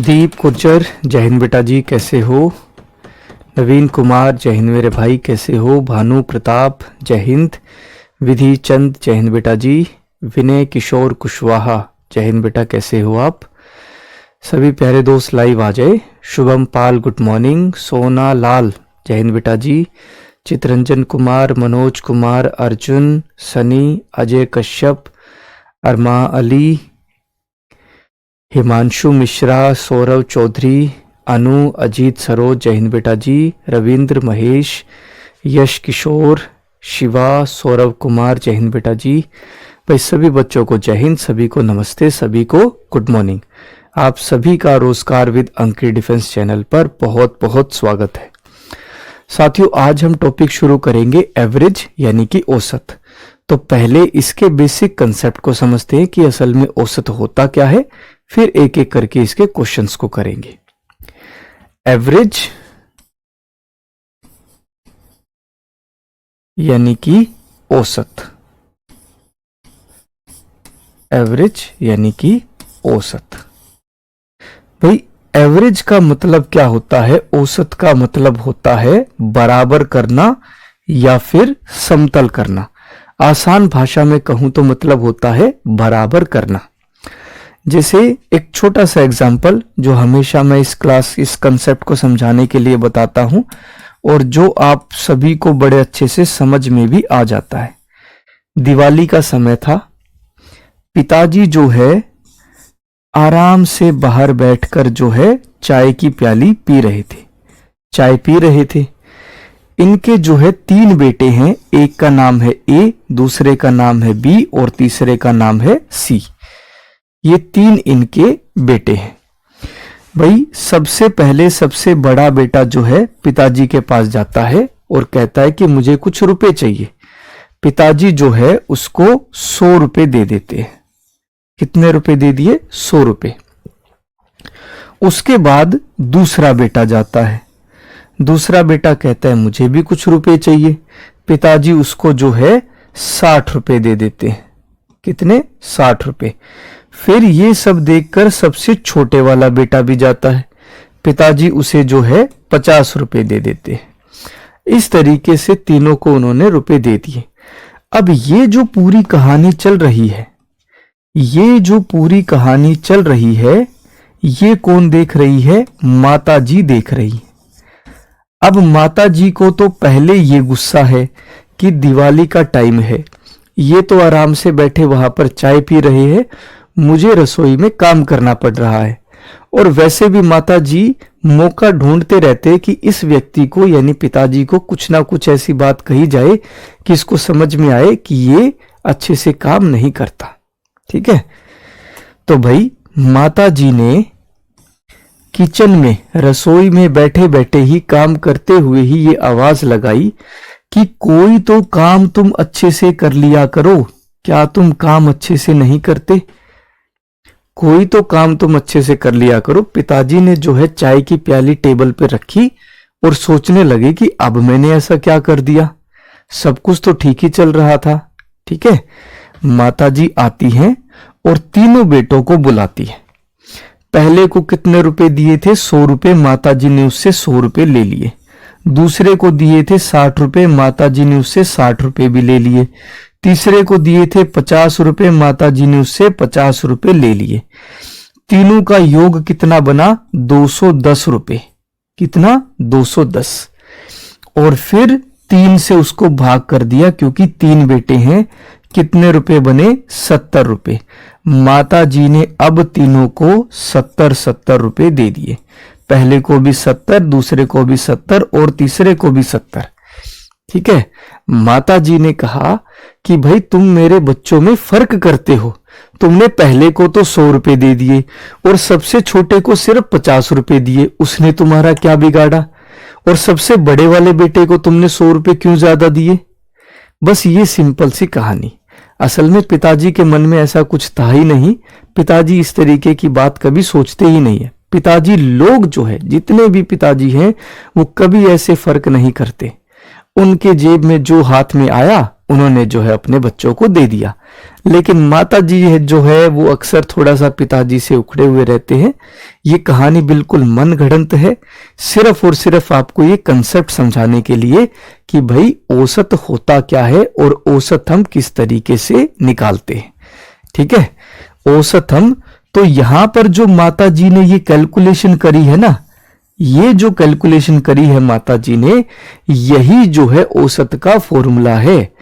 दीप गुर्जर, जय हिंद बेटा जी, कैसे हो? नवीन कुमार, जय हिंद मेरे भाई, कैसे हो? भानु प्रताप, जय हिंद। विधि चंद, जय हिंद बेटा जी। विनय किशोर कुशवाहा, जय हिंद बेटा, कैसे हो आप? सभी प्यारे दोस्त लाइव आ जाए। शुभम पाल, गुड मॉर्निंग। सोना लाल, जय हिंद बेटा जी। चित्रंजन कुमार, मनोज कुमार, अर्जुन, सनी, अजय कश्यप, अरमा अली, हिमांशु मिश्रा, सौरव चौधरी, अनु, अजीत सरोज, जय हिंद बेटा जी। रविंद्र, महेश, यश किशोर, शिवा, सौरव कुमार, जय हिंद बेटा जी। भाई सभी बच्चों को जय हिंद, सभी को नमस्ते, सभी को गुड मॉर्निंग। आप सभी का रोजगार विद अंकित डिफेंस चैनल पर बहुत बहुत स्वागत है। साथियों, आज हम टॉपिक शुरू करेंगे एवरेज यानी कि औसत। तो पहले इसके बेसिक कंसेप्ट को समझते हैं कि असल में औसत होता क्या है, फिर एक एक करके इसके क्वेश्चंस को करेंगे। एवरेज यानी कि औसत, एवरेज यानी कि औसत। भाई एवरेज का मतलब क्या होता है? औसत का मतलब होता है बराबर करना या फिर समतल करना। आसान भाषा में कहूं तो मतलब होता है बराबर करना। जैसे एक छोटा सा एग्जाम्पल जो हमेशा मैं इस कंसेप्ट को समझाने के लिए बताता हूं और जो आप सभी को बड़े अच्छे से समझ में भी आ जाता है। दिवाली का समय था, पिताजी जो है आराम से बाहर बैठकर जो है चाय की प्याली पी रहे थे, चाय पी रहे थे। इनके जो है 3 बेटे हैं, एक का नाम है ए, दूसरे का नाम है बी और तीसरे का नाम है सी। ये 3 इनके बेटे हैं। भाई सबसे पहले सबसे बड़ा बेटा जो है पिताजी के पास जाता है और कहता है कि मुझे कुछ रुपए चाहिए। पिताजी जो है उसको 100 रुपए दे देते हैं। कितने रुपए दे दिए? 100 रुपए। उसके बाद दूसरा बेटा जाता है। दूसरा बेटा कहता है मुझे भी कुछ रुपए चाहिए। पिताजी उसको जो है 60 रुपए दे देते हैं। कितने? 60 रुपए। फिर ये सब देखकर सबसे छोटे वाला बेटा भी जाता है। पिताजी उसे जो है 50 रुपए दे देते हैं। इस तरीके से तीनों को उन्होंने रुपए दे दिए। अब ये जो पूरी कहानी चल रही है, ये जो पूरी कहानी चल रही है, ये कौन देख रही है? माता जी देख रही है। अब माता जी को तो पहले ये गुस्सा है कि दिवाली का टाइम है, ये तो आराम से बैठे वहां पर चाय पी रहे हैं, मुझे रसोई में काम करना पड़ रहा है। और वैसे भी माता जी मौका ढूंढते रहते कि इस व्यक्ति को यानी पिताजी को कुछ ना कुछ ऐसी बात कही जाए कि इसको समझ में आए कि ये अच्छे से काम नहीं करता। ठीक है, तो भाई माता जी ने किचन में रसोई में बैठे बैठे ही काम करते हुए ही ये आवाज लगाई कि कोई तो काम तुम अच्छे से कर लिया करो, क्या तुम काम अच्छे से नहीं करते? कोई तो काम तुम अच्छे से कर लिया करो। पिताजी ने जो है चाय की प्याली टेबल पे रखी और सोचने लगे कि अब मैंने ऐसा क्या कर दिया, सब कुछ तो ठीक ही चल रहा था। ठीक है, माताजी आती हैं और तीनों बेटों को बुलाती है। पहले को कितने रुपए दिए थे? 100 रुपए। माताजी ने उससे 100 रुपए ले लिए। दूसरे को दिए थे 60 रुपए, माताजी ने उससे 60 रुपए भी ले लिए। तीसरे को दिए थे 50 रुपए, माताजी ने उससे 50 रुपए ले लिए। तीनों का योग कितना बना? 210 रुपए। कितना? 210। और फिर 3 से उसको भाग कर दिया क्योंकि 3 बेटे हैं। कितने रुपए बने? 70 रुपए। माता जी ने अब तीनों को 70 रुपए दे दिए। पहले को भी 70, दूसरे को भी 70 और तीसरे को भी 70। ठीक है, माता जी ने कहा कि भाई तुम मेरे बच्चों में फर्क करते हो। तुमने पहले को तो 100 रुपए दे दिए और सबसे छोटे को सिर्फ 50 रुपए दिए, उसने तुम्हारा क्या बिगाड़ा? और सबसे बड़े वाले बेटे को तुमने 100 रुपए क्यों ज्यादा दिए? बस ये सिंपल सी कहानी। असल में पिताजी के मन में ऐसा कुछ था ही नहीं। पिताजी इस तरीके की बात कभी सोचते ही नहीं है। पिताजी लोग जो है, जितने भी पिताजी हैं, वो कभी ऐसे फर्क नहीं करते। उनके जेब में जो हाथ में आया उन्होंने जो है अपने बच्चों को दे दिया। लेकिन माता जी जो है वो अक्सर थोड़ा सा पिताजी से उखड़े हुए रहते हैं। ये कहानी बिल्कुल मनगढ़ंत है, सिर्फ और सिर्फ आपको ये कंसेप्ट समझाने के लिए कि भाई औसत होता क्या है और औसत हम किस तरीके से निकालते हैं। ठीक है, औसत हम, तो यहां पर जो माता जी ने ये कैलकुलेशन करी है ना, ये जो कैलकुलेशन करी है माता जी ने, यही जो है औसत का फॉर्मूला है।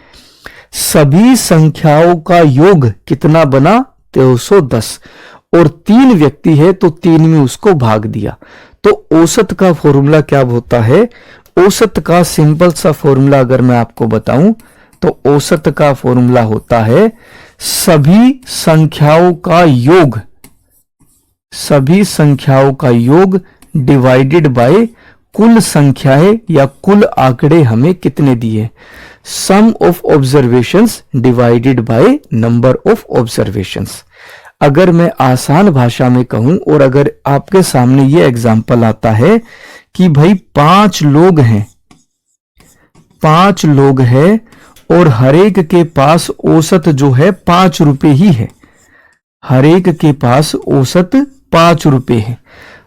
सभी संख्याओं का योग कितना बना? 310, और 3 व्यक्ति है तो 3 में उसको भाग दिया। तो औसत का फॉर्मूला क्या होता है? औसत का सिंपल सा फॉर्मूला अगर मैं आपको बताऊं तो औसत का फॉर्मूला होता है सभी संख्याओं का योग, सभी संख्याओं का योग डिवाइडेड बाय कुल संख्याएं या कुल आंकड़े हमें कितने दिए, sum of observations divided by number of observations. अगर मैं आसान भाषा में कहूं और अगर आपके सामने ये एग्जांपल आता है कि भाई 5 लोग हैं, 5 लोग हैं और हर एक के पास औसत जो है 5 रुपए ही है, हर एक के पास औसत 5 रुपए है,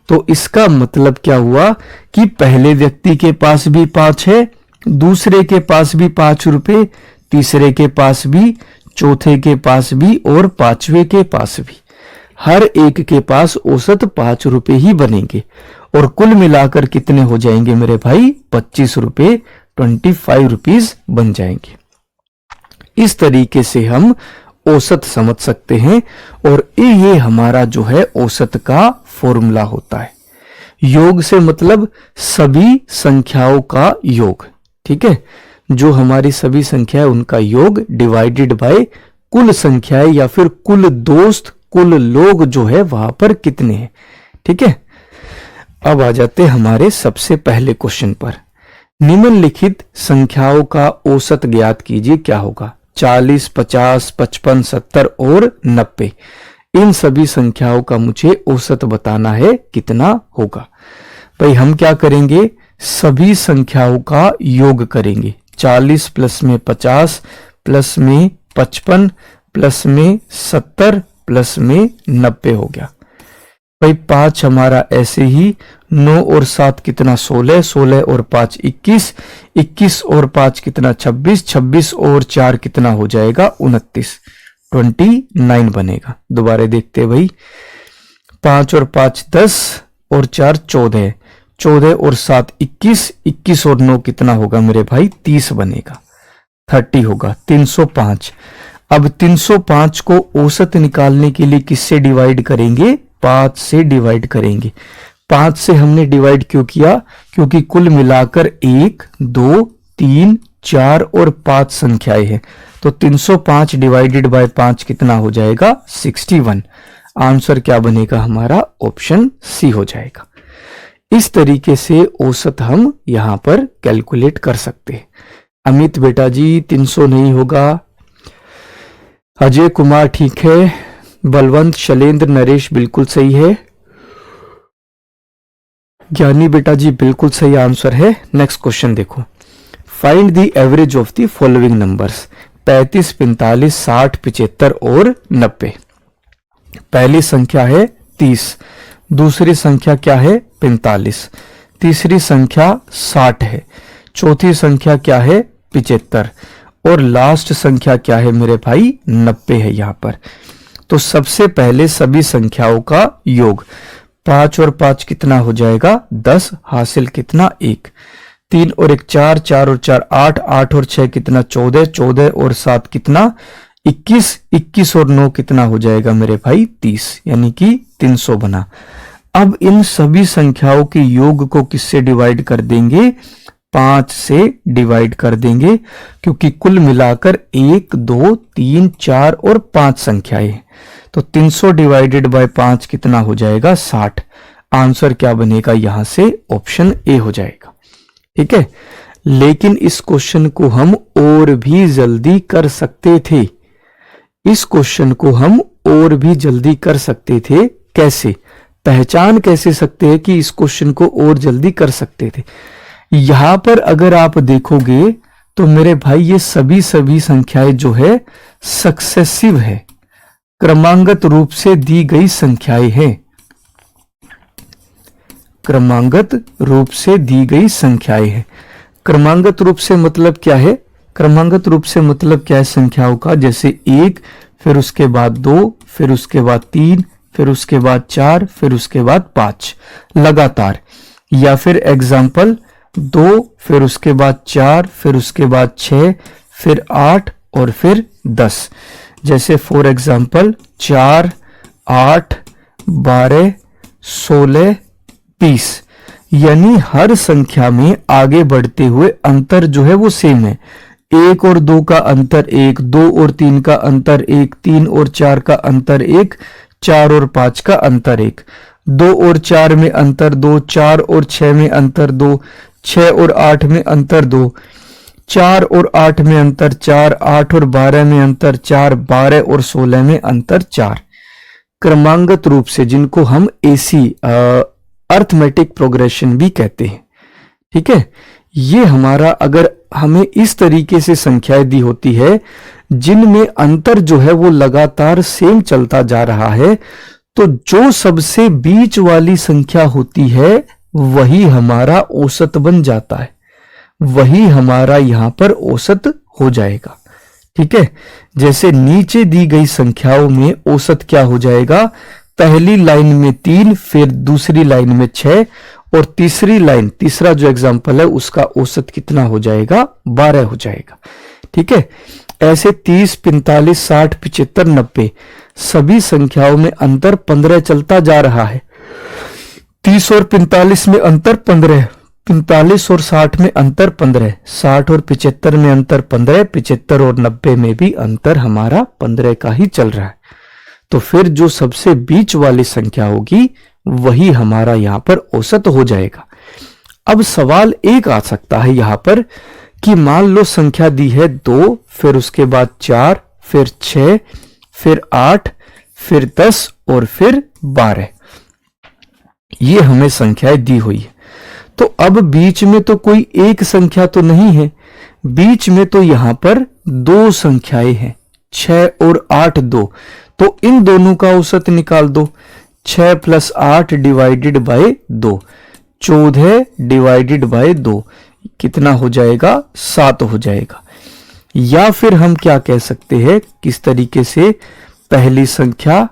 तो इसका मतलब क्या हुआ कि पहले व्यक्ति के पास भी 5 है, दूसरे के पास भी 5 रुपए, तीसरे के पास भी, चौथे के पास भी और पांचवे के पास भी, हर एक के पास औसत 5 रुपए ही बनेंगे और कुल मिलाकर कितने हो जाएंगे मेरे भाई? 25 रुपए, 25 रुपीज बन जाएंगे। इस तरीके से हम औसत समझ सकते हैं और ये हमारा जो है औसत का फॉर्मूला होता है। योग से मतलब सभी संख्याओं का योग, ठीक है, जो हमारी सभी संख्याएं उनका योग डिवाइडेड बाय कुल संख्याएं या फिर कुल दोस्त, कुल लोग जो है वहां पर कितने हैं। ठीक है, अब आ जाते हमारे सबसे पहले क्वेश्चन पर। निम्नलिखित संख्याओं का औसत ज्ञात कीजिए, क्या होगा? 40, 50, 55, 70 और 90, इन सभी संख्याओं का मुझे औसत बताना है, कितना होगा? भाई हम क्या करेंगे? सभी संख्याओं का योग करेंगे। 40 प्लस में 50 प्लस में 55 प्लस में 70 प्लस में 90 हो गया। भाई 5 हमारा ऐसे ही, 9 और 7 कितना? 16, 16 और 5 21, 21 और 5 कितना? 26, 26 और 4 कितना हो जाएगा? 29, 29 बनेगा। दोबारा देखते भाई, 5 और 5 10 और 4 14, 14 और 7 21, 21 और 9 कितना होगा मेरे भाई? 30 बनेगा, 30 होगा। 305, अब 305 को औसत निकालने के लिए किससे डिवाइड करेंगे? 5 से डिवाइड करेंगे। 5 से हमने डिवाइड क्यों किया? क्योंकि कुल मिलाकर 1, 2, 3, 4 और 5 संख्याएं हैं, तो 305 डिवाइडेड बाय 5 कितना हो जाएगा? 61। आंसर क्या बनेगा हमारा? ऑप्शन सी हो जाएगा। इस तरीके से औसत हम यहां पर कैलकुलेट कर सकते हैं। अमित बेटा जी 300 नहीं होगा। अजय कुमार ठीक है। बलवंत, शैलेंद्र, नरेश बिल्कुल सही है। ज्ञानी बेटा जी बिल्कुल सही आंसर है। नेक्स्ट क्वेश्चन देखो, find the average of the following numbers. 35, 45, 60, 75 और 90। पहली संख्या है 30, दूसरी संख्या क्या है? 45, तीसरी संख्या 60 है, चौथी संख्या क्या है? 75 और लास्ट संख्या क्या है मेरे भाई? 90 है यहां पर। तो सबसे पहले सभी संख्याओं का योग, 5 और 5 कितना हो जाएगा? 10, हासिल कितना? 1, 3 और 1 4, 4 और 4 8, 8 और 6 कितना? 14, 14 और 7 कितना? 21, 21 और 9 कितना हो जाएगा मेरे भाई? 30, यानी कि 300 बना। अब इन सभी संख्याओं के योग को किससे डिवाइड कर देंगे? 5 से डिवाइड कर देंगे, क्योंकि कुल मिलाकर 1, 2, 3, 4 और 5 संख्याएं, तो 300 डिवाइडेड बाय 5 कितना हो जाएगा? 60। आंसर क्या बनेगा यहां से? ऑप्शन ए हो जाएगा। ठीक है, लेकिन इस क्वेश्चन को हम और भी जल्दी कर सकते थे। इस क्वेश्चन को हम और भी जल्दी कर सकते थे। कैसे? पहचान कैसे सकते हैं कि इस क्वेश्चन को और जल्दी कर सकते थे? यहां पर अगर आप देखोगे तो मेरे भाई ये सभी संख्याएं जो है सक्सेसिव है, क्रमांगत रूप से दी गई संख्याएं हैं, क्रमांगत रूप से दी गई संख्याएं हैं। क्रमांगत रूप से मतलब क्या है? क्रमांगत रूप से मतलब क्या है संख्याओं का? जैसे 1, फिर उसके बाद 2, फिर उसके बाद 3, फिर उसके बाद 4, फिर उसके बाद 5 लगातार। या फिर एग्जाम्पल 2, फिर उसके बाद 4, फिर उसके बाद 6, फिर 8 और फिर 10। जैसे फॉर एग्जाम्पल 4, 8, 12, 16, 20। यानी हर संख्या में आगे बढ़ते हुए अंतर जो है वो सेम है। 1 और 2 का अंतर 1, 2 और 3 का अंतर 1, 3 और 4 का अंतर 1, 4 और 5 का अंतर 1, 2 और 4 में अंतर 2, 4 और 6 में अंतर 2, 6 और 8 में अंतर 2, 4 और 8 में अंतर 4, 8 और 12 में अंतर 4, 12 और 16 में अंतर 4। क्रमांगत रूप से, जिनको हम एसी अर्थमेटिक प्रोग्रेशन भी कहते हैं। ठीक है, ये हमारा, अगर हमें इस तरीके से संख्याएं दी होती है जिनमें अंतर जो है वो लगातार सेम चलता जा रहा है, तो जो सबसे बीच वाली संख्या होती है वही हमारा औसत बन जाता है, वही हमारा यहां पर औसत हो जाएगा। ठीक है, जैसे नीचे दी गई संख्याओं में औसत क्या हो जाएगा? पहली लाइन में 3, फिर दूसरी लाइन में 6 और तीसरी लाइन, तीसरा जो एग्जांपल है उसका औसत कितना हो जाएगा? 12 हो जाएगा। ठीक है, ऐसे 30, 45, 60, 75, 90 सभी संख्याओं में अंतर 15 चलता जा रहा है। 30 और 45 में अंतर 15, 45 और 60 में अंतर 15, 60 और 75 में अंतर 15, 75 और 90 में भी अंतर हमारा 15 का ही चल रहा है। तो फिर जो सबसे बीच वाली संख्या होगी वही हमारा यहां पर औसत हो जाएगा। अब सवाल एक आ सकता है यहां पर कि मान लो संख्या दी है 2, फिर उसके बाद 4, फिर 6, फिर 8, फिर 10 और फिर 12। ये हमें संख्याएं दी हुई है। तो अब बीच में तो कोई एक संख्या तो नहीं है, बीच में तो यहां पर 2 संख्याएं हैं, 6 और 8, 2। तो इन दोनों का औसत निकाल दो। 6 + 8 डिवाइडेड बाय 2, 14 डिवाइडेड बाय 2 कितना हो जाएगा? 7 हो जाएगा। या फिर हम क्या कह सकते हैं, किस तरीके से? पहली संख्या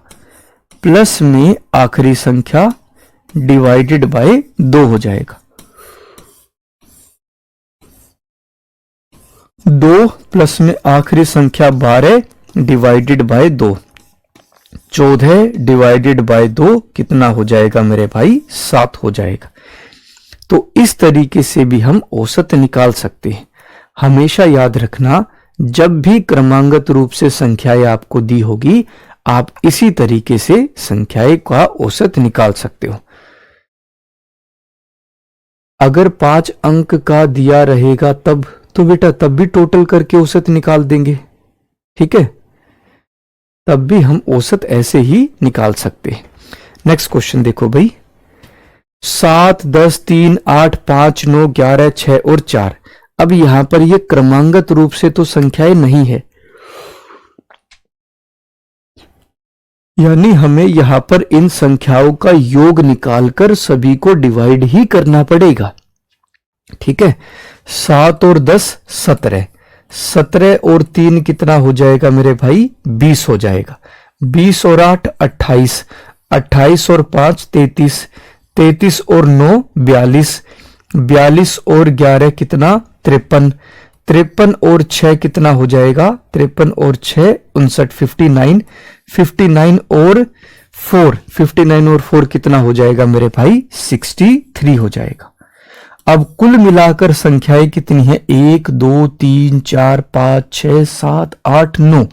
प्लस में आखिरी संख्या डिवाइडेड बाय 2 हो जाएगा। 2 प्लस में आखिरी संख्या 12 डिवाइडेड बाय 2, 14 डिवाइडेड बाय 2 कितना हो जाएगा मेरे भाई? 7 हो जाएगा। तो इस तरीके से भी हम औसत निकाल सकते हैं। हमेशा याद रखना, जब भी क्रमांगत रूप से संख्याएं आपको दी होगी, आप इसी तरीके से संख्याएं का औसत निकाल सकते हो। अगर 5 अंक का दिया रहेगा तब तो बेटा तब भी टोटल करके औसत निकाल देंगे। ठीक है, तब भी हम औसत ऐसे ही निकाल सकते हैं। नेक्स्ट क्वेश्चन देखो भाई, 7, 10, 3, 8, 5, 9, 11, 6 और 4। अब यहां पर ये क्रमांगत रूप से तो संख्याएं नहीं है, यानी हमें यहां पर इन संख्याओं का योग निकालकर सभी को डिवाइड ही करना पड़ेगा। ठीक है, 7 और 10 17, 17 और 3 कितना हो जाएगा मेरे भाई? 20 हो जाएगा। 20 और 8 28, 28 और 5 33, 33 और 9 42, 42 और 11 कितना? 53, 53 और 6 कितना हो जाएगा? 53 और 6 59, 59, 59 और 4, 59 और 4 कितना हो जाएगा मेरे भाई? 63 हो जाएगा। अब कुल मिलाकर संख्याएं कितनी है? 1, 2, 3, 4, 5, 6, 7, 8, 9।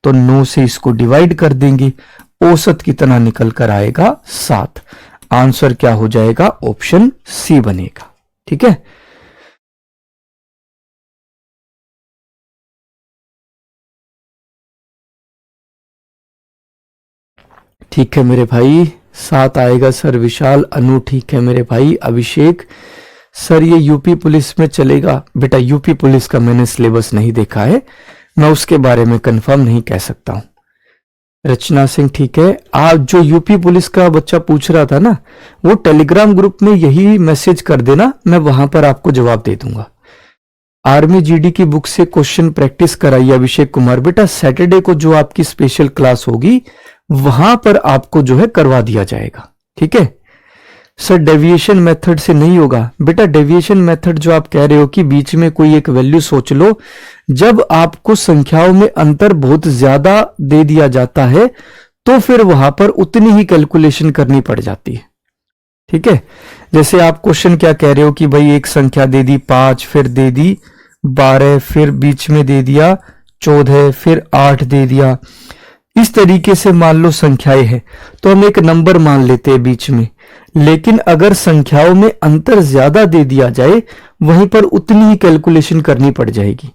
तो 9 से इसको डिवाइड कर देंगे, औसत कितना निकल कर आएगा? 7। आंसर क्या हो जाएगा? ऑप्शन सी बनेगा। ठीक है, ठीक है मेरे भाई। 7 आएगा सर विशाल। अनु ठीक है मेरे भाई। अभिषेक सर ये यूपी पुलिस में चलेगा? बेटा यूपी पुलिस का मैंने सिलेबस नहीं देखा है, मैं उसके बारे में कंफर्म नहीं कह सकता हूं। रचना सिंह ठीक है। आज जो यूपी पुलिस का बच्चा पूछ रहा था ना, वो टेलीग्राम ग्रुप में यही मैसेज कर देना, मैं वहां पर आपको जवाब दे दूंगा। आर्मी जीडी की बुक से क्वेश्चन प्रैक्टिस कराइए अभिषेक कुमार। बेटा सैटरडे को जो आपकी स्पेशल क्लास होगी वहां पर आपको जो है करवा दिया जाएगा, ठीक है। सर डेविएशन मेथड से नहीं होगा? बेटा डेविएशन मेथड जो आप कह रहे हो कि बीच में कोई एक वैल्यू सोच लो, जब आपको संख्याओं में अंतर बहुत ज्यादा दे दिया जाता है तो फिर वहां पर उतनी ही कैलकुलेशन करनी पड़ जाती है, ठीक है। जैसे आप क्वेश्चन क्या कह रहे हो कि भाई एक संख्या दे दी 5, फिर दे दी 12, फिर बीच में दे दिया 14, फिर 8 दे दिया। इस तरीके से मान लो संख्याएं हैं तो हम एक नंबर मान लेते हैं बीच में, लेकिन अगर संख्याओं में अंतर ज्यादा दे दिया जाए वहीं पर उतनी ही कैलकुलेशन करनी पड़ जाएगी।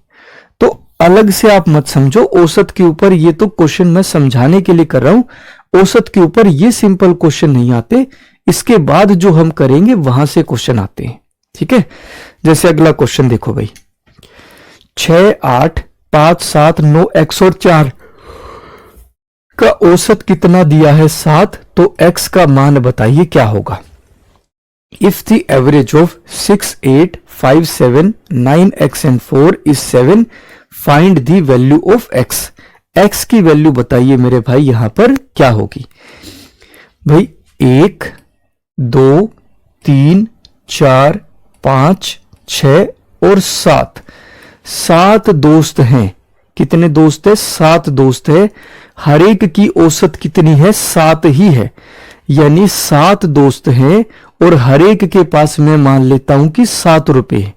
तो अलग से आप मत समझो औसत के ऊपर, ये तो क्वेश्चन मैं समझाने के लिए कर रहा हूं। औसत के ऊपर ये सिंपल क्वेश्चन नहीं आते, इसके बाद जो हम करेंगे वहां से क्वेश्चन आते हैं, ठीक है। जैसे अगला क्वेश्चन देखो भाई, 6, 8, 5, 7, 9, x और 4 का औसत कितना दिया है? 7। तो x का मान बताइए क्या होगा? If the average of 6, 8, 5, 7, 9, x and 4 is 7, find the value of x। x की वैल्यू बताइए मेरे भाई यहां पर क्या होगी? भाई 1, 2, 3, 4, 5, 6 और 7, 7 दोस्त हैं। कितने दोस्त है? 7 दोस्त है। हर एक की औसत कितनी है? 7 ही है, यानी 7 दोस्त हैं और हर एक के पास मैं मान लेता हूं कि 7 रुपए है।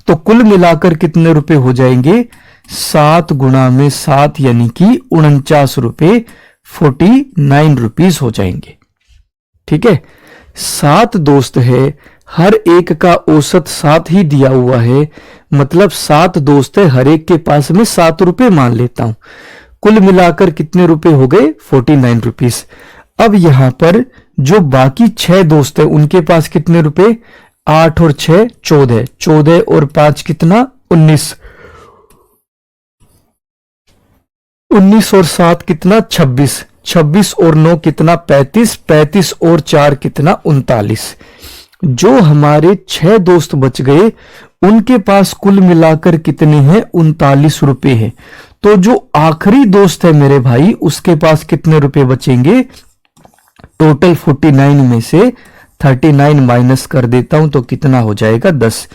तो कुल मिलाकर कितने रुपए हो जाएंगे? 7 गुणा में 7 यानी कि 49 रुपए, 49 रुपीज हो जाएंगे, ठीक है। 7 दोस्त है, हर एक का औसत 7 ही दिया हुआ है, मतलब 7 दोस्त है, हर एक के पास में 7 रुपए मान लेता हूं। कुल मिलाकर कितने रुपए हो गए? 49 रुपीज। अब यहां पर जो बाकी 6 दोस्त है उनके पास कितने रुपए? 8 और 6 14, 14 और 5 कितना? 19, 19 और 7 कितना? 26, 26 और 9 कितना? 35, 35 और 4 कितना? 39। जो हमारे 6 दोस्त बच गए उनके पास कुल मिलाकर कितने हैं? 39 रुपए हैं। तो जो आखिरी दोस्त है मेरे भाई उसके पास कितने रुपए बचेंगे? टोटल 49 में से 39 माइनस कर देता हूं तो कितना हो जाएगा? 10,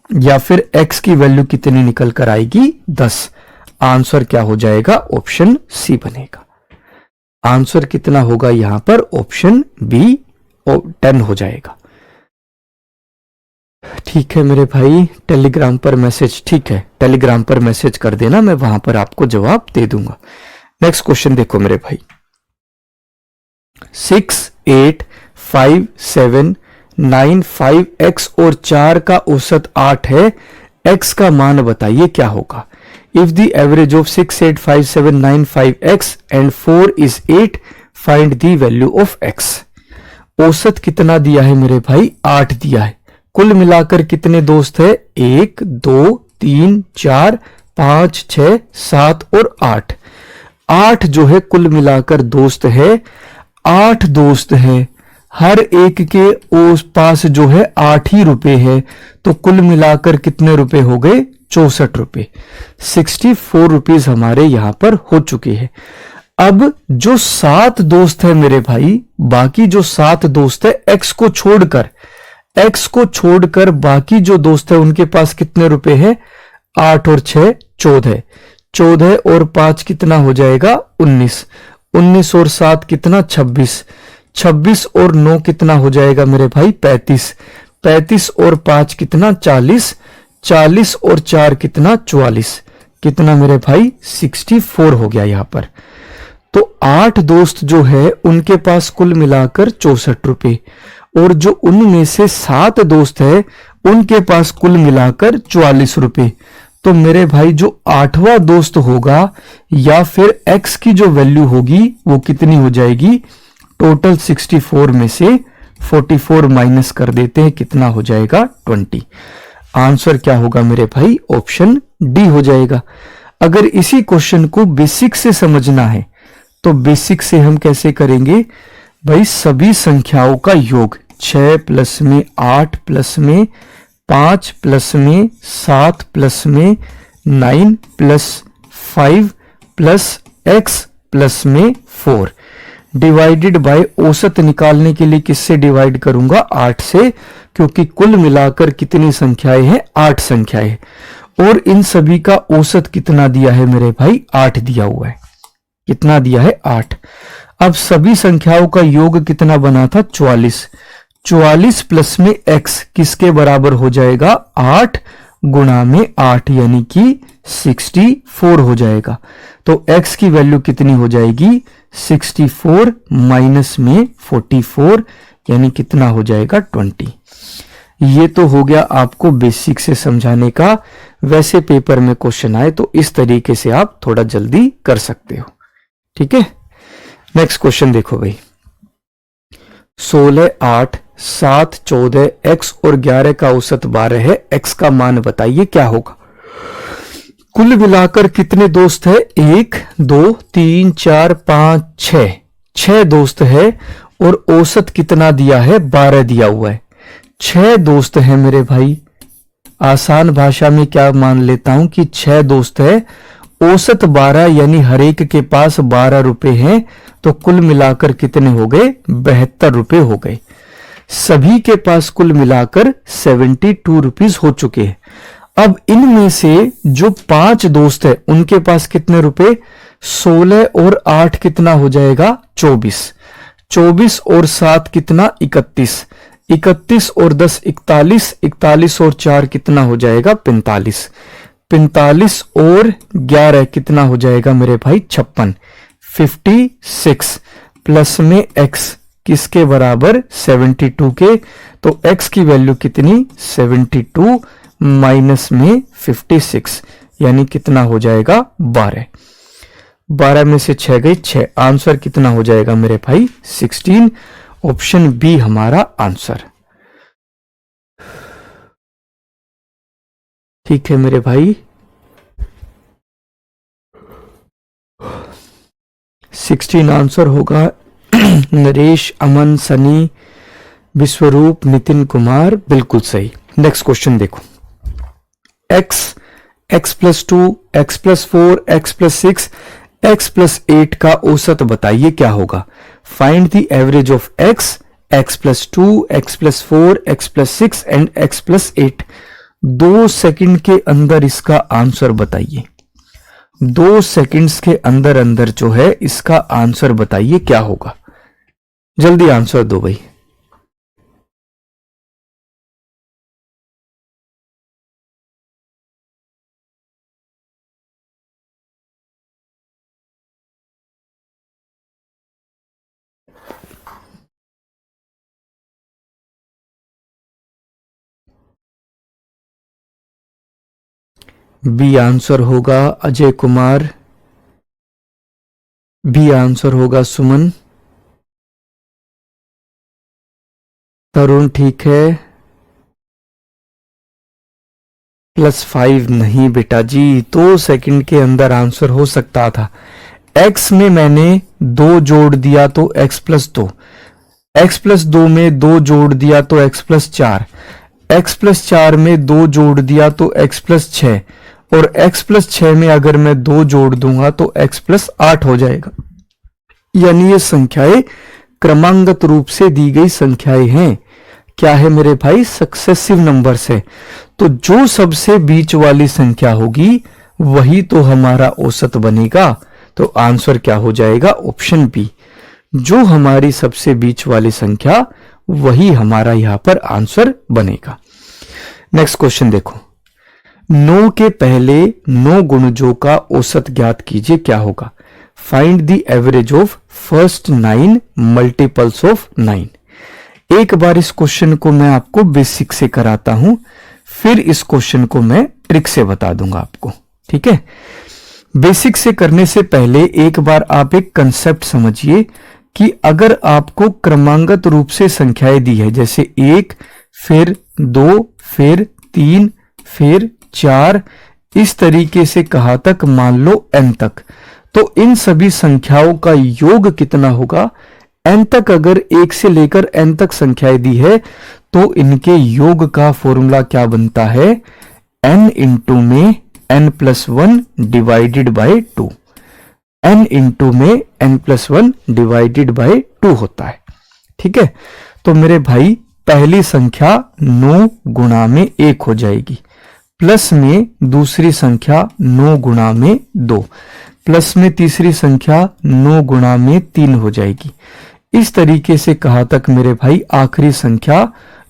या फिर x की वैल्यू कितनी निकल कर आएगी? 10। आंसर क्या हो जाएगा? ऑप्शन सी बनेगा। आंसर कितना होगा यहां पर? ऑप्शन बी 10 हो जाएगा। ठीक है मेरे भाई, टेलीग्राम पर मैसेज, ठीक है टेलीग्राम पर मैसेज कर देना, मैं वहां पर आपको जवाब दे दूंगा। नेक्स्ट क्वेश्चन देखो मेरे भाई, 6, 8, 5, 7, 9, 5 x और 4 का औसत 8 है, x का मान बताइए क्या होगा? If the average of 6, 8, 5, 7, 9, 5 x and 4 is 8, find the value of x। औसत कितना दिया है मेरे भाई? 8 दिया है। कुल मिलाकर कितने दोस्त है? 1, 2, 3, 4, 5, 6, 7 और 8। 8 जो है कुल मिलाकर दोस्त है, 8 दोस्त है, हर एक के पास जो है 8 ही रुपए है, तो कुल मिलाकर कितने रुपए हो गए? 64 रुपए। 64 रुपीज हमारे यहां पर हो चुके हैं। अब जो 7 दोस्त है मेरे भाई, बाकी जो 7 दोस्त है x को छोड़कर बाकी जो दोस्त है उनके पास कितने रुपए हैं? 8 और 6 14, 14 और 5 कितना हो जाएगा? 19, 19 और 7 कितना? 26, 26 और 9 कितना हो जाएगा मेरे भाई? 35, 35 और 5 कितना? 40, 40 और 4 कितना? 44, कितना मेरे भाई? 64 हो गया यहां पर। तो 8 दोस्त जो है उनके पास कुल मिलाकर 64 रुपए, और जो उनमें से 7 दोस्त है उनके पास कुल मिलाकर 44 रुपए। तो मेरे भाई जो 8वां दोस्त होगा या फिर x की जो वैल्यू होगी वो कितनी हो जाएगी? टोटल 64 में से 44 माइनस कर देते हैं, कितना हो जाएगा 20। आंसर क्या होगा मेरे भाई, ऑप्शन डी हो जाएगा। अगर इसी क्वेश्चन को बेसिक से समझना है तो बेसिक से हम कैसे करेंगे भाई, सभी संख्याओं का योग 6 प्लस में 8 प्लस में 5 प्लस में 7 प्लस में 9 प्लस 5 प्लस x प्लस में 4 डिवाइडेड बाय औसत निकालने के लिए किससे डिवाइड करूंगा, 8 से, क्योंकि कुल मिलाकर कितनी संख्याएं हैं, 8 संख्याएं, और इन सभी का औसत कितना दिया है मेरे भाई, 8 दिया हुआ है। कितना दिया है, 8। अब सभी संख्याओं का योग कितना बना था, 44। 44 प्लस में x किसके बराबर हो जाएगा, 8 गुणा में 8 यानी कि 64 हो जाएगा। तो x की वैल्यू कितनी हो जाएगी, 64 माइनस में 44 यानी कितना हो जाएगा, 20। ये तो हो गया आपको बेसिक से समझाने का। वैसे पेपर में क्वेश्चन आए तो इस तरीके से आप थोड़ा जल्दी कर सकते हो। ठीक है, नेक्स्ट क्वेश्चन देखो भाई। 16, 8, 7, 14, x और 11 का औसत 12 है, x का मान बताइए क्या होगा। कुल मिलाकर कितने दोस्त है, 1, 2, 3, 4, 5, 6, 6 दोस्त है, और औसत कितना दिया है, 12 दिया हुआ है। 6 दोस्त है मेरे भाई, आसान भाषा में क्या मान लेता हूं कि 6 दोस्त है, औसत 12 यानी हर एक के पास 12 रुपए हैं, तो कुल मिलाकर कितने हो गए, 72 रुपए हो गए। सभी के पास कुल मिलाकर 72 रुपीज हो चुके हैं। अब इनमें से जो 5 दोस्त है उनके पास कितने रुपए, 16 और 8 कितना हो जाएगा, 24। 24 और 7 कितना, 31। 31 और 10 41। 41 और 4 कितना हो जाएगा, 45। 45 और 11 कितना हो जाएगा मेरे भाई, 56। 56 प्लस में x किसके बराबर, 72 के। तो x की वैल्यू कितनी, 72 माइनस में 56 यानी कितना हो जाएगा, 12। 12 में से 6 गई 6, आंसर कितना हो जाएगा मेरे भाई, 16। ऑप्शन बी हमारा आंसर। ठीक है मेरे भाई, 16 आंसर होगा। नरेश, अमन, सनी, विश्वरूप, नितिन कुमार, बिल्कुल सही। नेक्स्ट क्वेश्चन देखो। x, x plus 2, x plus 4, x plus 6, x plus 8 का औसत बताइए क्या होगा। Find the average of x, x plus 2, x plus 4, x plus 6 and x plus 8। 2 second के अंदर इसका आंसर बताइए। 2 सेकंड्स के अंदर अंदर जो है इसका आंसर बताइए क्या होगा। जल्दी आंसर दो भाई। बी आंसर होगा अजय कुमार, बी आंसर होगा सुमन, तरुण ठीक है। +5 नहीं बेटा जी, 2 सेकंड के अंदर आंसर हो सकता था। x में मैंने 2 जोड़ दिया तो x प्लस 2, x प्लस 2 में 2 जोड़ दिया तो x प्लस 4, x प्लस 4 में 2 जोड़ दिया तो x प्लस 6, और x प्लस 6 में अगर मैं 2 जोड़ दूंगा तो x प्लस 8 हो जाएगा। यानी ये संख्याएं क्रमांगत रूप से दी गई संख्याएं हैं। क्या है मेरे भाई, सक्सेसिव नंबर्स है। तो जो सबसे बीच वाली संख्या होगी वही तो हमारा औसत बनेगा। तो आंसर क्या हो जाएगा, ऑप्शन बी। जो हमारी सबसे बीच वाली संख्या वही हमारा यहां पर आंसर बनेगा। नेक्स्ट क्वेश्चन देखो। 9 के पहले 9 गुणजों का औसत ज्ञात कीजिए क्या होगा। Find the average of first 9 multiples of 9। एक बार इस क्वेश्चन को मैं आपको बेसिक से कराता हूं, फिर इस क्वेश्चन को मैं ट्रिक से बता दूंगा आपको। ठीक है, बेसिक से करने से पहले एक बार आप एक कंसेप्ट समझिए कि अगर आपको क्रमांगत रूप से संख्याएं दी है, जैसे 1 फिर 2 फिर 3 फिर 4, इस तरीके से कहाँ तक, मान लो n तक, तो इन सभी संख्याओं का योग कितना होगा। n तक अगर 1 से लेकर n तक संख्याएं दी है तो इनके योग का फॉर्मूला क्या बनता है, n इंटू में n+1 divided by 2, n into में n+1 डिवाइडेड बाय 2 होता है। ठीक है, तो मेरे भाई पहली संख्या 9 गुणा में 1 हो जाएगी, प्लस में दूसरी संख्या 9 गुणा में 2, प्लस में तीसरी संख्या 9 गुणा में 3 हो जाएगी। इस तरीके से कहाँ तक मेरे भाई, आखिरी संख्या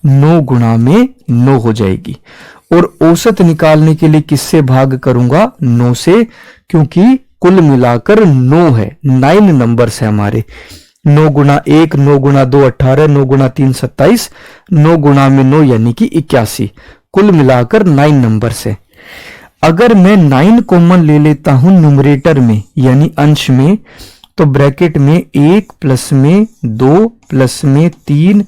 9 गुणा में 9 हो जाएगी। और औसत निकालने के लिए किससे भाग करूंगा, 9 से, क्योंकि कुल मिलाकर 9 है, 9 नंबर्स है हमारे। 9 गुणा 1, 9 गुणा 2 18, 9 गुणा 3 27, 9 गुणा में 9 यानी कि 81, कुल मिलाकर 9 नंबर्स है। अगर मैं 9 कॉमन ले लेता हूं न्यूमरेटर में यानी अंश में, तो ब्रैकेट में 1 प्लस में 2 प्लस में 3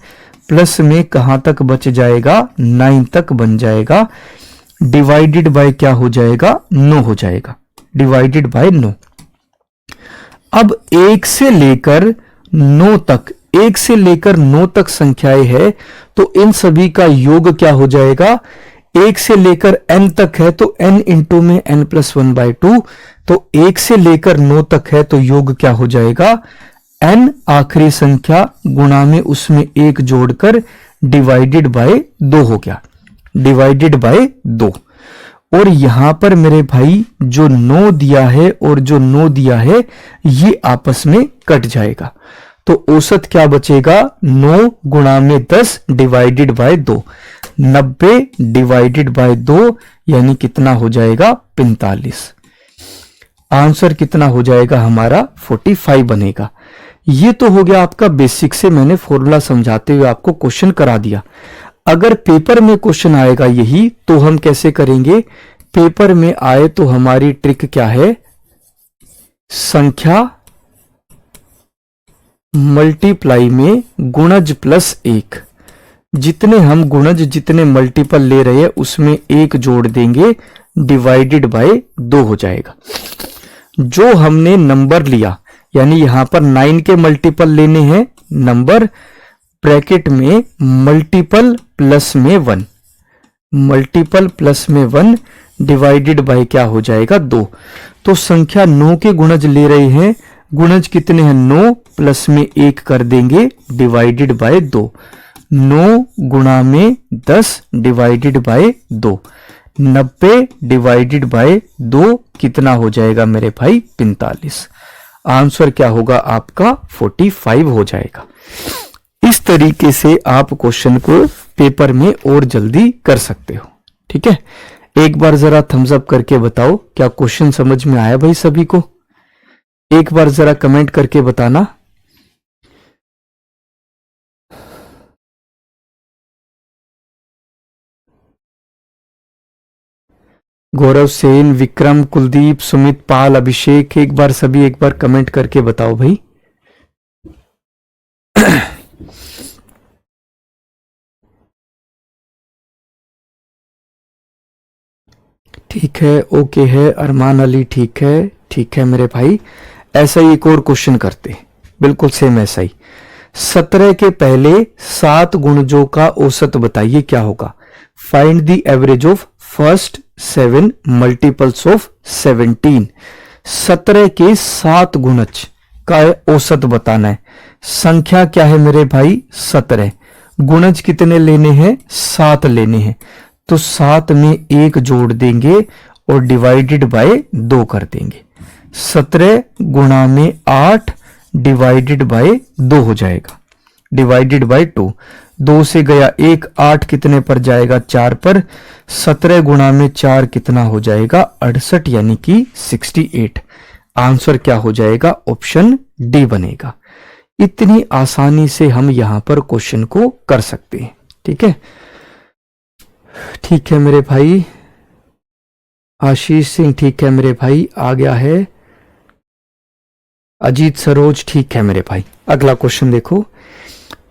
प्लस में कहां तक बच जाएगा, 9 तक बन जाएगा। डिवाइडेड बाय क्या हो जाएगा, 9 हो जाएगा, डिवाइडेड बाय 9। अब 1 से लेकर 9 तक, 1 से लेकर 9 तक संख्याएं है, तो इन सभी का योग क्या हो जाएगा। 1 से लेकर n तक है तो n इंटू में n+1/2, तो 1 से लेकर 9 तक है तो योग क्या हो जाएगा, n आखिरी संख्या गुणा में उसमें 1 जोड़कर डिवाइडेड बाय 2 हो गया, डिवाइडेड बाय 2। और यहां पर मेरे भाई जो 9 दिया है और जो 9 दिया है ये आपस में कट जाएगा, तो औसत क्या बचेगा, 9 गुणा में 10 डिवाइडेड बाय 2, 90 डिवाइडेड बाय 2 यानी कितना हो जाएगा, 45। आंसर कितना हो जाएगा हमारा, 45 बनेगा। ये तो हो गया आपका बेसिक से, मैंने फॉर्मूला समझाते हुए आपको क्वेश्चन करा दिया। अगर पेपर में क्वेश्चन आएगा यही, तो हम कैसे करेंगे, पेपर में आए तो हमारी ट्रिक क्या है, संख्या मल्टीप्लाई में गुणज प्लस 1, जितने हम गुणज जितने मल्टीपल ले रहे हैं उसमें 1 जोड़ देंगे, डिवाइडेड बाय 2 हो जाएगा। जो हमने नंबर लिया, यानी यहां पर 9 के मल्टीपल लेने हैं नंबर, ब्रैकेट में मल्टीपल प्लस में 1, मल्टीपल प्लस में 1 डिवाइडेड बाय क्या हो जाएगा, 2। तो संख्या 9 के गुणज ले रहे हैं, गुणज कितने हैं, 9 प्लस में 1 कर देंगे डिवाइडेड बाय 2, 9 गुणा में 10 डिवाइडेड बाय 2, 90 डिवाइडेड बाय 2 कितना हो जाएगा मेरे भाई, 45। आंसर क्या होगा आपका, 45 हो जाएगा। इस तरीके से आप क्वेश्चन को पेपर में और जल्दी कर सकते हो। ठीक है, एक बार जरा थम्स अप करके बताओ, क्या क्वेश्चन समझ में आया भाई सभी को, एक बार जरा कमेंट करके बताना। गौरव सेन, विक्रम, कुलदीप, सुमित पाल, अभिषेक, एक बार सभी एक बार कमेंट करके बताओ भाई। ठीक है, ओके है, अरमान अली ठीक है, ठीक है मेरे भाई। ऐसा ही एक और क्वेश्चन करते, बिल्कुल सेम ऐसा ही। 17 के पहले 7 गुणजों का औसत बताइए क्या होगा। Find the average of first 7 multiples of 17। 17 के 7 गुणज का औसत बताना है। संख्या क्या है मेरे भाई, 17, गुणज कितने लेने हैं, 7 लेने हैं, तो 7 में 1 जोड़ देंगे और डिवाइडेड बाय 2 कर देंगे। 17 गुणा में 8 डिवाइडेड बाय 2 हो जाएगा, डिवाइडेड बाय 2, 2 से गया 1, 8 कितने पर जाएगा, 4 पर। 17 गुणा में 4 कितना हो जाएगा, 68 यानी कि 68। आंसर क्या हो जाएगा, ऑप्शन डी बनेगा। इतनी आसानी से हम यहां पर क्वेश्चन को कर सकते हैं। ठीक है, ठीक है मेरे भाई। आशीष सिंह ठीक है मेरे भाई, आ गया है। अजीत सरोज, ठीक है मेरे भाई। अगला क्वेश्चन देखो,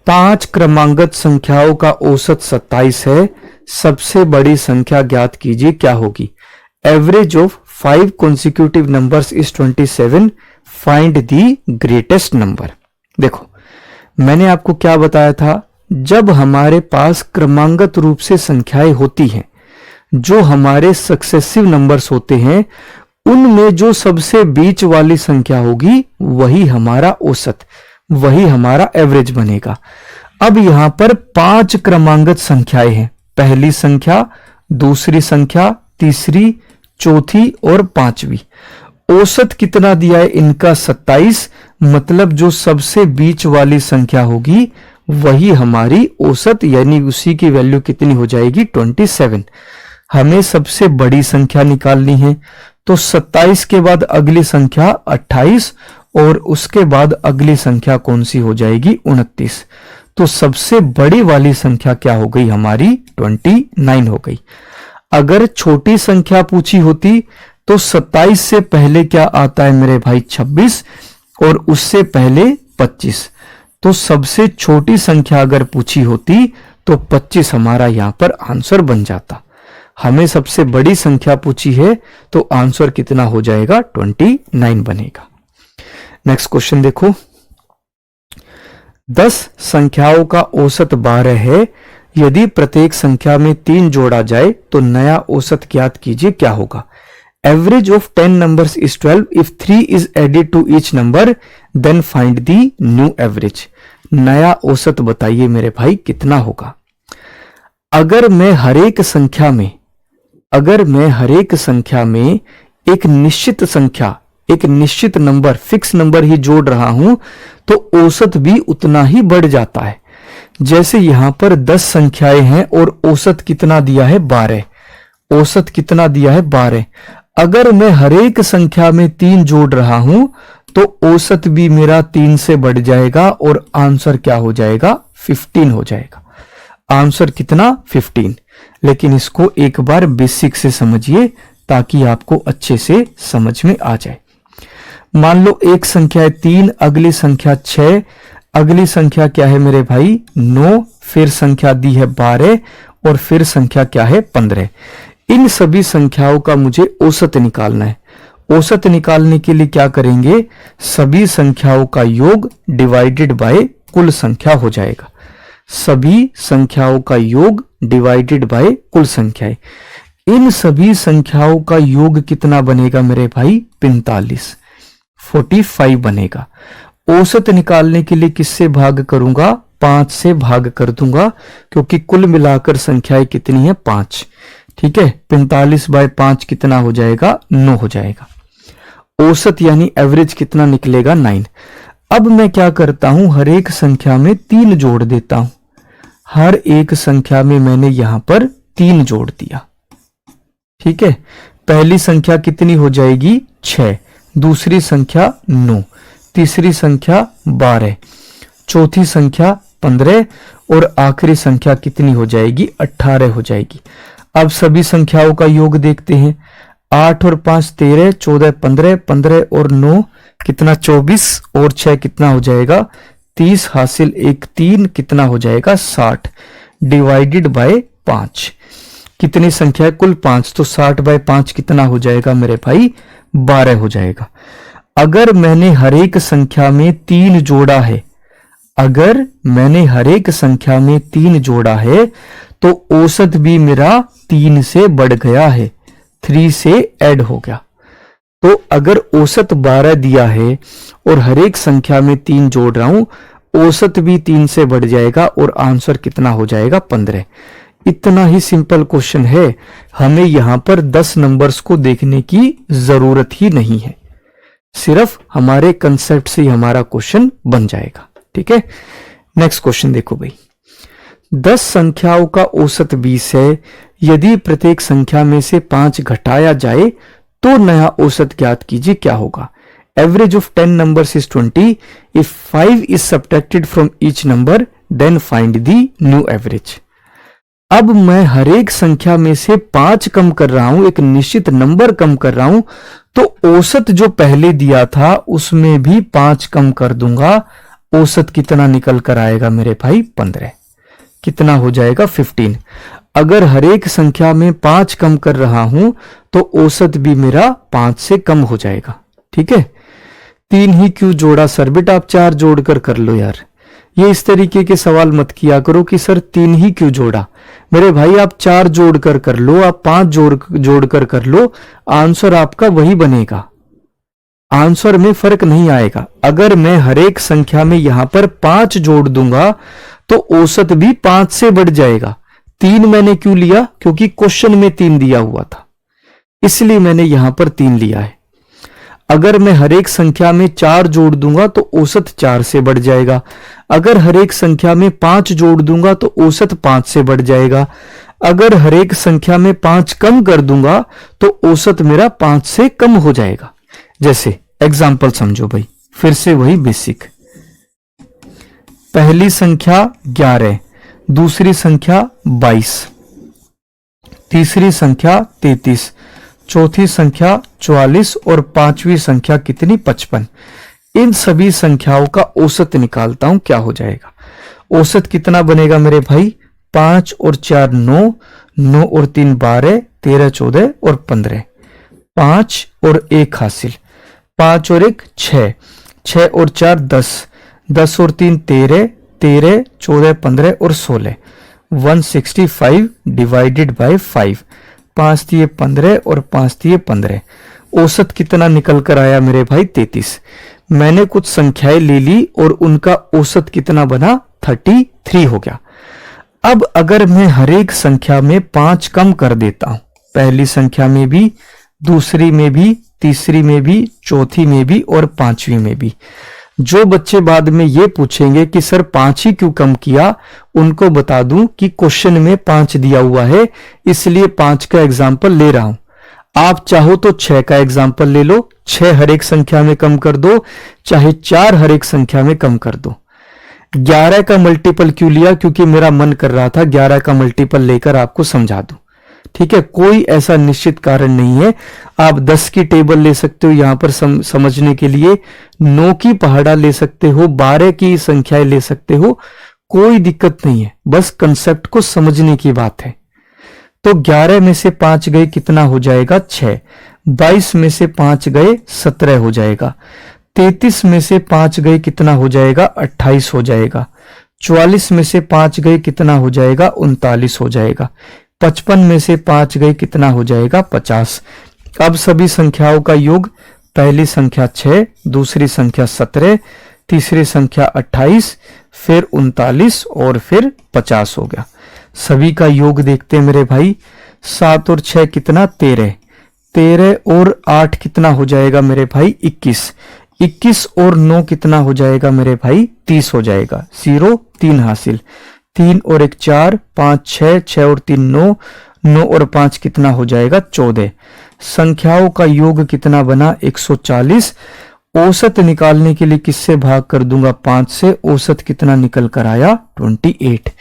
5 क्रमांगत संख्याओं का औसत 27 है, सबसे बड़ी संख्या ज्ञात कीजिए, क्या होगी? Average of 5 consecutive numbers is 27, find the greatest number. देखो मैंने आपको क्या बताया था, जब हमारे पास क्रमांगत रूप से संख्याएं होती हैं, जो हमारे सक्सेसिव नंबर्स होते हैं, उनमें जो सबसे बीच वाली संख्या होगी वही हमारा औसत, वही हमारा एवरेज बनेगा। अब यहां पर 5 क्रमांगत संख्याएं हैं, पहली संख्या, दूसरी संख्या, तीसरी, चौथी और पांचवी। औसत कितना दिया है इनका? 27, मतलब जो सबसे बीच वाली संख्या होगी वही हमारी औसत, यानी उसी की वैल्यू कितनी हो जाएगी? 27। हमें सबसे बड़ी संख्या निकालनी है, तो 27 के बाद अगली संख्या 28 और उसके बाद अगली संख्या कौन सी हो जाएगी? 29। तो सबसे बड़ी वाली संख्या क्या हो गई हमारी? 29 हो गई। अगर छोटी संख्या पूछी होती तो 27 से पहले क्या आता है मेरे भाई? 26 और उससे पहले 25। तो सबसे छोटी संख्या अगर पूछी होती तो 25 हमारा यहां पर आंसर बन जाता। हमें सबसे बड़ी संख्या पूछी है तो आंसर कितना हो जाएगा? 29 बनेगा। नेक्स्ट क्वेश्चन देखो, 10 संख्याओं का औसत 12 है, यदि प्रत्येक संख्या में 3 जोड़ा जाए तो नया औसत ज्ञात कीजिए, क्या होगा? Average of 10 numbers is 12, if 3 is added to each number then find the new average। नया औसत बताइए मेरे भाई कितना होगा? अगर मैं हरेक संख्या में एक निश्चित संख्या, एक निश्चित नंबर, फिक्स नंबर ही जोड़ रहा हूं तो औसत भी उतना ही बढ़ जाता है। जैसे यहां पर 10 संख्याएं हैं और औसत कितना दिया है? 12। औसत कितना दिया है? 12। अगर मैं हरेक संख्या में 3 जोड़ रहा हूं तो औसत भी मेरा 3 से बढ़ जाएगा और आंसर क्या हो जाएगा? 15 हो जाएगा। आंसर कितना? 15। लेकिन इसको एक बार बेसिक से समझिए ताकि आपको अच्छे से समझ में आ जाए। मान लो एक संख्या है 3, अगली संख्या 6, अगली संख्या क्या है मेरे भाई? 9, फिर संख्या दी है 12 और फिर संख्या क्या है? 15। इन सभी संख्याओं का मुझे औसत निकालना है। औसत निकालने के लिए क्या करेंगे? सभी संख्याओं का योग डिवाइडेड बाय कुल संख्या हो जाएगा। सभी संख्याओं का योग डिवाइडेड बाय कुल संख्याएं। इन सभी संख्याओं का योग कितना बनेगा मेरे भाई? 45 बनेगा। औसत निकालने के लिए किससे भाग करूंगा? 5 से भाग कर दूंगा, क्योंकि कुल मिलाकर संख्याएं कितनी है? 5। ठीक है, 45/5 कितना हो जाएगा? 9 हो जाएगा। औसत यानी एवरेज कितना निकलेगा? 9। अब मैं क्या करता हूं? हर एक संख्या में 3 जोड़ देता हूं। हर एक संख्या में मैंने यहां पर 3 जोड़ दिया। ठीक है, पहली संख्या कितनी हो जाएगी? 6, दूसरी संख्या 9, तीसरी संख्या 12, चौथी संख्या 15 और आखिरी संख्या कितनी हो जाएगी? 18 हो जाएगी। अब सभी संख्याओं का योग देखते हैं। 8 और 5 13, 14 15, 15 और 9 कितना? 24 और 6 कितना हो जाएगा? 30 हासिल 1 3 कितना हो जाएगा? 60 डिवाइडेड बाय 5। कितनी संख्या है? कुल 5। तो 60/5 कितना हो जाएगा मेरे भाई? 12 हो जाएगा। अगर मैंने हरेक संख्या में 3 जोड़ा है, अगर मैंने हरेक संख्या में 3 जोड़ा है तो औसत भी मेरा 3 से बढ़ गया है, 3 से ऐड हो गया। तो अगर औसत 12 दिया है और हरेक संख्या में 3 जोड़ रहा हूं, औसत भी 3 से बढ़ जाएगा और आंसर कितना हो जाएगा? 15। इतना ही सिंपल क्वेश्चन है। हमें यहां पर 10 नंबर्स को देखने की जरूरत ही नहीं है, सिर्फ हमारे कंसेप्ट से ही हमारा क्वेश्चन बन जाएगा। ठीक है, नेक्स्ट क्वेश्चन देखो भाई। 10 संख्याओं का औसत 20 है, यदि प्रत्येक संख्या में से 5 घटाया जाए तो नया औसत ज्ञात कीजिए, क्या होगा? Average of 10 numbers is 20, if 5 is subtracted from each number then find the new average। अब मैं हरेक संख्या में से 5 कम कर रहा हूं, एक निश्चित नंबर कम कर रहा हूं, तो औसत जो पहले दिया था उसमें भी 5 कम कर दूंगा, औसत कितना निकल कर आएगा मेरे भाई 15। कितना हो जाएगा 15। अगर हर एक संख्या में 5 कम कर रहा हूं तो औसत भी मेरा 5 से कम हो जाएगा। ठीक है, 3 ही क्यों जोड़ा सर? बेटा आप 4 जोड़कर कर लो यार। ये इस तरीके के सवाल मत किया करो कि सर 3 ही क्यों जोड़ा। मेरे भाई आप 4 जोड़कर कर लो, आप 5 जोड़कर कर लो, आंसर आपका वही बनेगा, आंसर में फर्क नहीं आएगा। अगर मैं हर एक संख्या में यहां पर 5 जोड़ दूंगा तो औसत भी 5 से बढ़ जाएगा। 3 मैंने क्यों लिया? क्योंकि क्वेश्चन में 3 दिया हुआ था, इसलिए मैंने यहां पर 3 लिया है। अगर मैं हर एक संख्या में 4 जोड़ दूंगा तो औसत 4 से बढ़ जाएगा। अगर हर एक संख्या में 5 जोड़ दूंगा तो औसत 5 से बढ़ जाएगा। अगर हर एक संख्या में 5 कम कर दूंगा तो औसत मेरा 5 से कम हो जाएगा। जैसे एग्जाम्पल समझो भाई, फिर से वही बेसिक। पहली संख्या 11, दूसरी संख्या 22, तीसरी संख्या 33, चौथी संख्या 44 और पांचवी संख्या कितनी? 55। इन सभी संख्याओं का औसत निकालता हूं, क्या हो जाएगा? औसत कितना बनेगा मेरे भाई? 5 और 4 9, 9 और 3 12, 13 14 और 15। 5 और 1 हासिल, 5 और 1 6, 6 और 4 10, 10 और 3 13, 13 14 15 और 16। 165 डिवाइडेड बाय 5, 5 दिए 15 और 5 दिए 15। औसत कितना निकल कर आया मेरे भाई? 33। मैंने कुछ संख्याएं ले ली और उनका औसत कितना बना? 33 हो गया। अब अगर मैं हर एक संख्या में 5 कम कर देता हूं, पहली संख्या में भी, दूसरी में भी, तीसरी में भी, चौथी में भी और पांचवी में भी, जो बच्चे बाद में ये पूछेंगे कि सर 5 ही क्यों कम किया, उनको बता दूं कि क्वेश्चन में 5 दिया हुआ है, इसलिए 5 का एग्जाम्पल ले रहा हूं। आप चाहो तो 6 का एग्जाम्पल ले लो, 6 हर एक संख्या में कम कर दो, चाहे 4 हर एक संख्या में कम कर दो। 11 का मल्टीपल क्यों लिया? क्योंकि मेरा मन कर रहा था 11 का मल्टीपल लेकर आपको समझा दूं। ठीक है, कोई ऐसा निश्चित कारण नहीं है। आप 10 की टेबल ले सकते हो यहां पर समझने के लिए, 9 की पहाड़ा ले सकते हो, 12 की संख्याएं ले सकते हो, कोई दिक्कत नहीं है, बस कंसेप्ट को समझने की बात है। तो 11 में से 5 गए कितना हो जाएगा? 6। 22 में से 5 गए 17 हो जाएगा। 33 में से 5 गए कितना हो जाएगा? 28 हो जाएगा। 44 में से 5 गए कितना हो जाएगा? 39 हो जाएगा। 55 में से 5 गए कितना हो जाएगा? 50। अब सभी संख्याओं का योग, पहली संख्या 6, दूसरी संख्या 17, तीसरी संख्या 28, फिर 39 और फिर 50 हो गया। सभी का योग देखते हैं मेरे भाई। 7 और 6 कितना? 13। 13 और 8 कितना हो जाएगा मेरे भाई? 21। 21 और 9 कितना हो जाएगा मेरे भाई? 30 हो जाएगा। 0 3 हासिल। 3 और 1 4, 5 6, 6 और 3 9, 9 और 5 कितना हो जाएगा? 14। संख्याओं का योग कितना बना? 140। औसत निकालने के लिए किससे भाग कर दूंगा? 5 से। औसत कितना निकल कर आया? 28।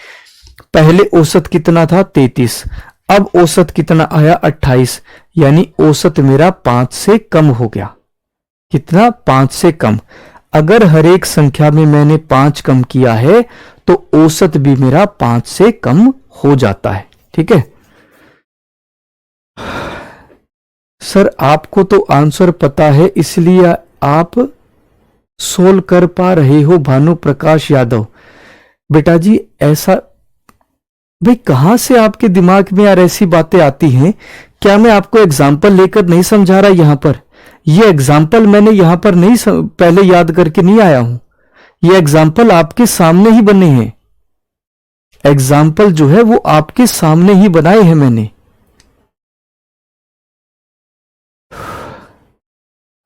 पहले औसत कितना था? 33। अब औसत कितना आया? 28। यानी औसत मेरा 5 से कम हो गया। कितना? 5 से कम। अगर हर एक संख्या में मैंने 5 कम किया है तो औसत भी मेरा 5 से कम हो जाता है। ठीक है सर, आपको तो आंसर पता है इसलिए आप सोल्व कर पा रहे हो। भानु प्रकाश यादव, बेटा जी ऐसा भाई कहां से आपके दिमाग में यार ऐसी बातें आती हैं? क्या मैं आपको एग्जाम्पल लेकर नहीं समझा रहा? यहां पर ये एग्जाम्पल मैंने यहां पर नहीं पहले याद करके नहीं आया हूं, ये एग्जाम्पल आपके सामने ही बने हैं। एग्जाम्पल जो है वो आपके सामने ही बनाए हैं मैंने।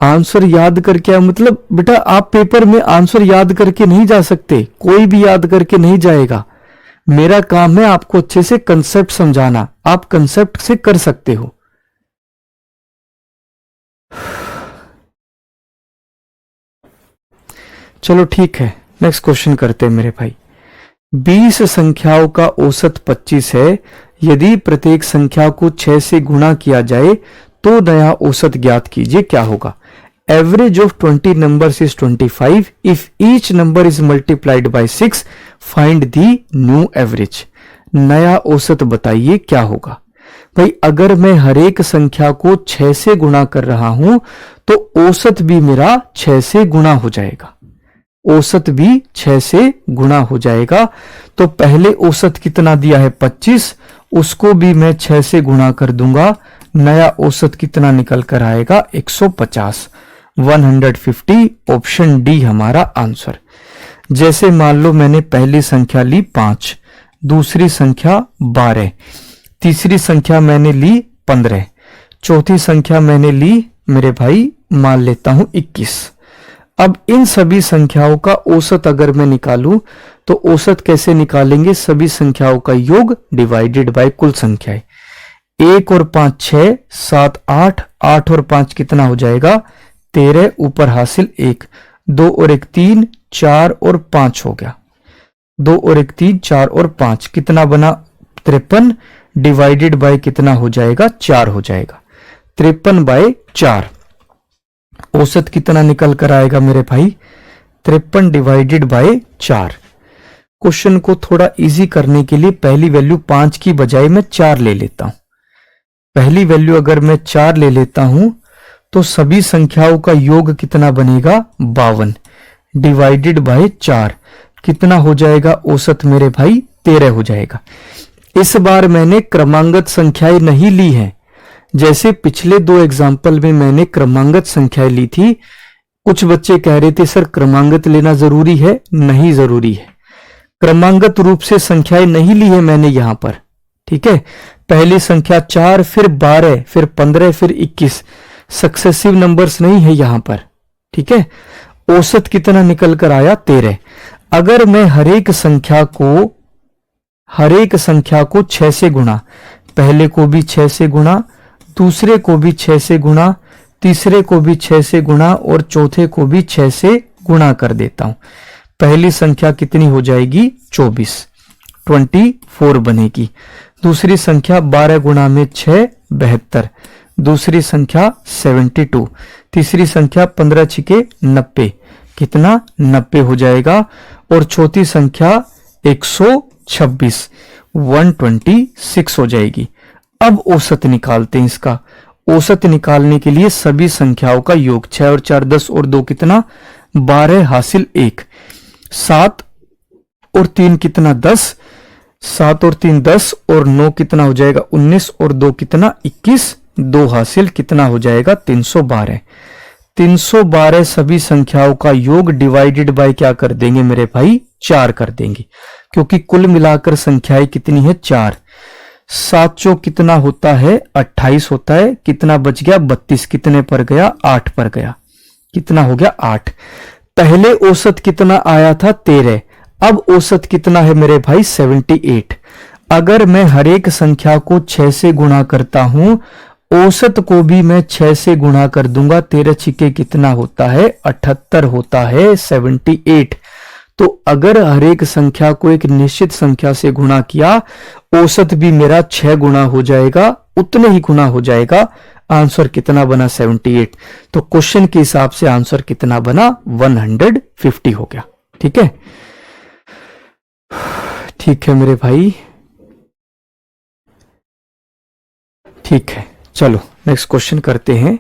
आंसर याद करके मतलब बेटा आप पेपर में आंसर याद करके नहीं जा सकते, कोई भी याद करके नहीं जाएगा। मेरा काम है आपको अच्छे से कंसेप्ट समझाना, आप कंसेप्ट से कर सकते हो। चलो ठीक है, नेक्स्ट क्वेश्चन करते हैं मेरे भाई। 20 संख्याओं का औसत 25 है। यदि प्रत्येक संख्या को 6 से गुणा किया जाए तो नया औसत ज्ञात कीजिए क्या होगा। Average of 20 numbers is 25। If each number is multiplied by 6 find the new average. नया औसत बताइए क्या होगा। भाई अगर मैं हर एक संख्या को 6 से गुणा कर रहा हूं तो औसत भी मेरा 6 से गुणा हो जाएगा। औसत भी 6 से गुणा हो जाएगा। तो पहले औसत कितना दिया है 25, उसको भी मैं 6 से गुणा कर दूंगा। नया औसत कितना निकल कर आएगा 150, 150। ऑप्शन डी हमारा आंसर। जैसे मान लो मैंने पहली संख्या ली 5, दूसरी संख्या 12, तीसरी संख्या मैंने ली 15, चौथी संख्या मैंने ली मेरे भाई मान लेता हूं 21। अब इन सभी संख्याओं का औसत अगर मैं निकालूं तो औसत कैसे निकालेंगे। सभी संख्याओं का योग डिवाइडेड बाय कुल संख्याएं। 1 और 5 6, 7 8, 8 और 5 कितना हो जाएगा 13, ऊपर हासिल 1, 2 और 1 3, 4 और 5 हो गया। 2 और 1 3, 4 और 5 कितना बना 53, डिवाइडेड बाय कितना हो जाएगा 4 हो जाएगा। 53 बाय 4 औसत कितना निकल कर आएगा मेरे भाई 53 डिवाइडेड बाय 4। क्वेश्चन को थोड़ा इजी करने के लिए पहली वैल्यू 5 की बजाय मैं 4 ले लेता हूं। पहली वैल्यू अगर मैं 4 ले लेता हूं तो सभी संख्याओं का योग कितना बनेगा 52, डिवाइडेड बाय 4 कितना हो जाएगा औसत मेरे भाई 13 हो जाएगा। इस बार मैंने क्रमांगत संख्याएं नहीं ली हैं। जैसे पिछले 2 एग्जाम्पल में मैंने क्रमांगत संख्याएं ली थी। कुछ बच्चे कह रहे थे सर क्रमांगत लेना जरूरी है, नहीं जरूरी है। क्रमांगत रूप से संख्याएं नहीं ली है मैंने यहां पर, ठीक है। पहली संख्या 4, फिर 12, फिर 15, फिर 21, सक्सेसिव नंबर्स नहीं है यहां पर, ठीक है। औसत कितना निकल कर आया 13। अगर मैं हर एक संख्या को 6 से गुणा, पहले को भी 6 से गुणा, दूसरे को भी 6 से गुणा, तीसरे को भी 6 से गुणा और चौथे को भी 6 से गुणा कर देता हूं। पहली संख्या कितनी हो जाएगी 24, 24 बनेगी। दूसरी संख्या 12 गुणा में 6 72, दूसरी संख्या 72, तीसरी संख्या 15 छिके 90, कितना 90 हो जाएगा। और चौथी संख्या 126, 126 हो जाएगी। अब औसत निकालते हैं इसका। औसत निकालने के लिए सभी संख्याओं का योग 6 और 4 10 और 2 कितना 12 हासिल 1, 7 और 3 कितना 10, 7 और 3 10 और 9 कितना हो जाएगा 19 और 2 कितना 21, 2 हासिल कितना हो जाएगा 312। 312 सभी संख्याओं का योग डिवाइडेड बाय क्या कर देंगे मेरे भाई 4 कर देंगे, क्योंकि कुल मिलाकर संख्याएं कितनी है 4। 7 चौक कितना होता है 28 होता है। कितना बच गया 32, कितने पर गया 8 पर गया, कितना हो गया 8। पहले औसत कितना आया था 13, अब औसत कितना है मेरे भाई 78। अगर मैं हर एक संख्या को 6 से गुणा करता हूं, औसत को भी मैं 6 से गुणा कर दूंगा। 13 छिके कितना होता है 78 होता है 78। तो अगर हर एक संख्या को एक निश्चित संख्या से गुणा किया, औसत भी मेरा 6 गुना हो जाएगा, उतने ही गुना हो जाएगा। आंसर कितना बना 78। तो क्वेश्चन के हिसाब से आंसर कितना बना 150 हो गया। ठीक है, ठीक है मेरे भाई, ठीक है। चलो नेक्स्ट क्वेश्चन करते हैं।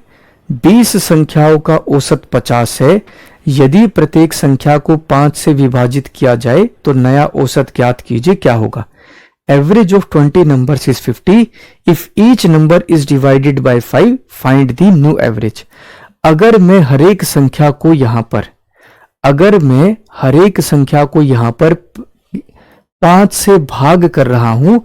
20 संख्याओं का औसत 50 है। यदि प्रत्येक संख्या को 5 से विभाजित किया जाए तो नया औसत ज्ञात कीजिए, क्या होगा। Average of 20 numbers is 50। If each number is divided by 5 find the new average. अगर मैं हर एक संख्या को यहां पर 5 से भाग कर रहा हूं,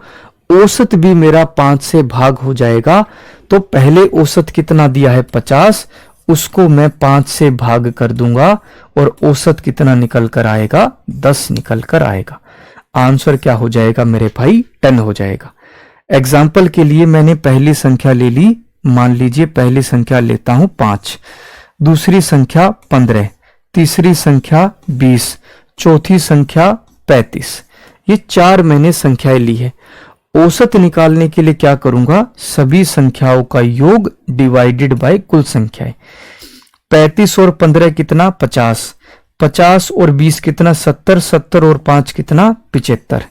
औसत भी मेरा 5 से भाग हो जाएगा। तो पहले औसत कितना दिया है 50, उसको मैं 5 से भाग कर दूंगा और औसत कितना निकल कर आएगा 10 निकल कर आएगा। आंसर क्या हो जाएगा मेरे भाई 10 हो जाएगा। एग्जाम्पल के लिए मैंने पहली संख्या ले ली, मान लीजिए पहली संख्या लेता हूं 5, दूसरी संख्या 15, तीसरी संख्या 20, चौथी संख्या 35। ये 4 मैंने संख्याएं ली है। औसत निकालने के लिए क्या करूंगा, सभी संख्याओं का योग डिवाइडेड बाय कुल संख्याएं। 35 और 15 कितना 50, 50 और 20 कितना 70, 70 और 5 कितना 75,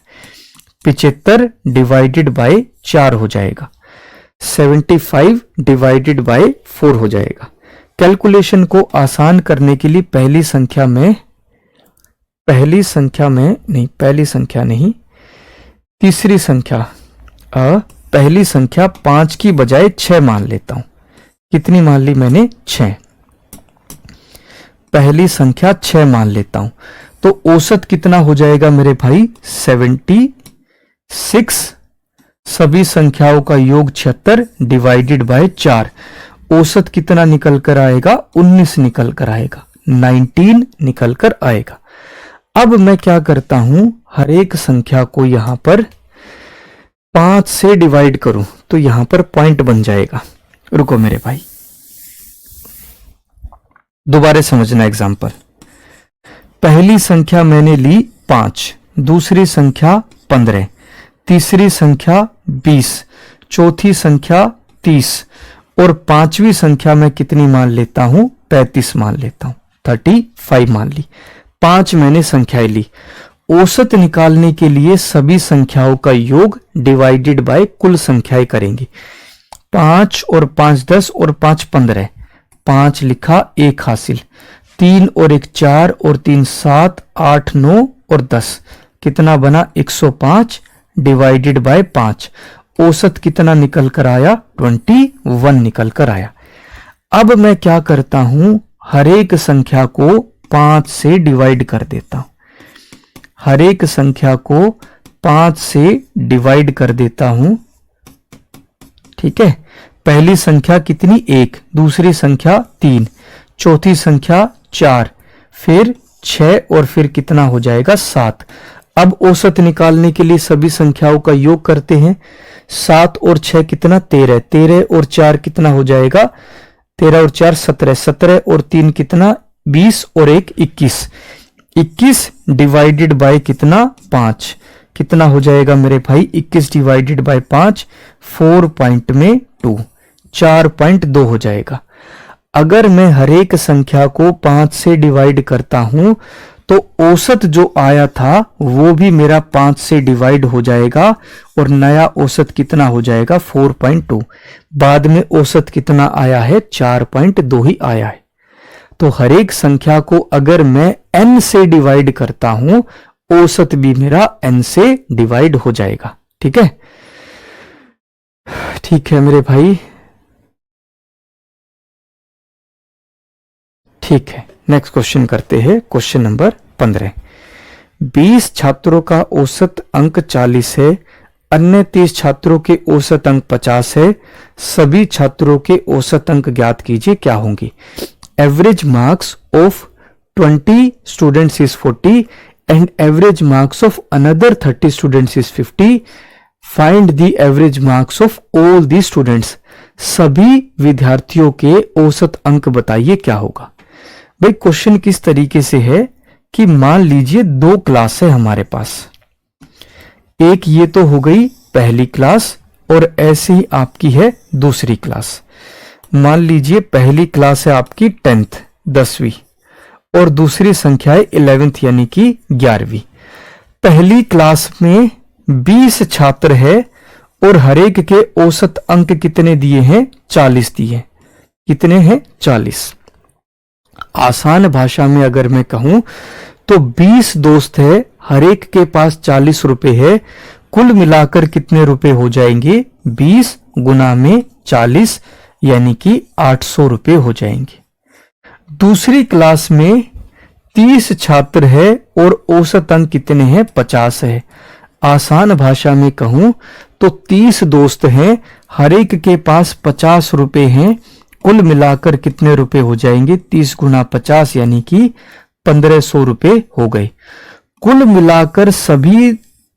75 डिवाइडेड बाय 4 हो जाएगा, 75 डिवाइडेड बाय 4 हो जाएगा। कैलकुलेशन को आसान करने के लिए पहली संख्या नहीं तीसरी संख्या पहली संख्या 5 की बजाय 6 मान लेता हूं। कितनी मान ली मैंने 6, पहली संख्या 6 मान लेता हूं तो औसत कितना हो जाएगा मेरे भाई 76। सभी संख्याओं का योग 76 डिवाइडेड बाय 4, औसत कितना निकल कर आएगा 19 निकल कर आएगा, 19 निकल कर आएगा। अब मैं क्या करता हूं, हर एक संख्या को यहां पर 5 से डिवाइड करूं तो यहां पर पॉइंट बन जाएगा। रुको मेरे भाई, दोबारा समझना एग्जांपल। पहली संख्या मैंने ली 5, दूसरी संख्या 15, तीसरी संख्या 20, चौथी संख्या 30 और पांचवी संख्या मैं कितनी मान लेता हूं 35 मान लेता हूं, 35 मान ली। 5 मैंने संख्याएं ली। औसत निकालने के लिए सभी संख्याओं का योग डिवाइडेड बाय कुल संख्याएं करेंगे। 5 और 5 10 और 5 15, 5 लिखा 1 हासिल, 3 और 1 4 और 3 7 8 9 और 10 कितना बना 105 डिवाइडेड बाय 5, औसत कितना निकल कर आया 21 निकल कर आया। अब मैं क्या करता हूं, हर एक संख्या को 5 से डिवाइड कर देता हूं, हर एक संख्या को 5 से डिवाइड कर देता हूं। ठीक है, पहली संख्या कितनी 1, दूसरी संख्या 3, चौथी संख्या 4, फिर 6 और फिर कितना हो जाएगा 7। अब औसत निकालने के लिए सभी संख्याओं का योग करते हैं। 7 और 6 कितना 13, 13 और 4 कितना हो जाएगा 13 और 4 17, 17 और 3 कितना 20 और 1 21, 21 डिवाइडेड बाय कितना 5 कितना हो जाएगा मेरे भाई 21 डिवाइडेड बाय 5 4.2 4.2 हो जाएगा। अगर मैं हर एक संख्या को 5 से डिवाइड करता हूं तो औसत जो आया था वो भी मेरा 5 से डिवाइड हो जाएगा और नया औसत कितना हो जाएगा 4.2। बाद में औसत कितना आया है 4.2 ही आया है। तो हर एक संख्या को अगर मैं n से डिवाइड करता हूं औसत भी मेरा n से डिवाइड हो जाएगा। ठीक है, ठीक है मेरे भाई, ठीक है। नेक्स्ट क्वेश्चन करते हैं, क्वेश्चन नंबर 15। 20 छात्रों का औसत अंक 40 है, अन्य 30 छात्रों के औसत अंक 50 है, सभी छात्रों के औसत अंक ज्ञात कीजिए, क्या होंगे। Average marks of 20 students is 40 and average marks of another 30 students is 50। Find the average marks of all the students. सभी विद्यार्थियों के औसत अंक बताइए, क्या होगा। भाई क्वेश्चन किस तरीके से है कि मान लीजिए 2 क्लास है हमारे पास, एक ये तो हो गई पहली क्लास और ऐसे ही आपकी है दूसरी क्लास। मान लीजिए पहली क्लास है आपकी 10th 10वीं और दूसरी संख्या है 11th यानी कि 11वीं। पहली क्लास में 20 छात्र है और हर एक के औसत अंक कितने दिए हैं 40 दिए। कितने हैं 40। आसान भाषा में अगर मैं कहूं तो 20 दोस्त है, हर एक के पास 40 रुपए है, कुल मिलाकर कितने रुपए हो जाएंगे 20 गुना में 40 यानी कि 800 रुपए हो जाएंगे। दूसरी क्लास में 30 छात्र है और औसत अंक कितने हैं 50 है। आसान भाषा में कहूं तो 30 दोस्त हैं, हर एक के पास 50 रुपए हैं, कुल मिलाकर कितने रुपए हो जाएंगे 30 गुना 50 यानी कि 1500 रुपए हो गए। कुल मिलाकर सभी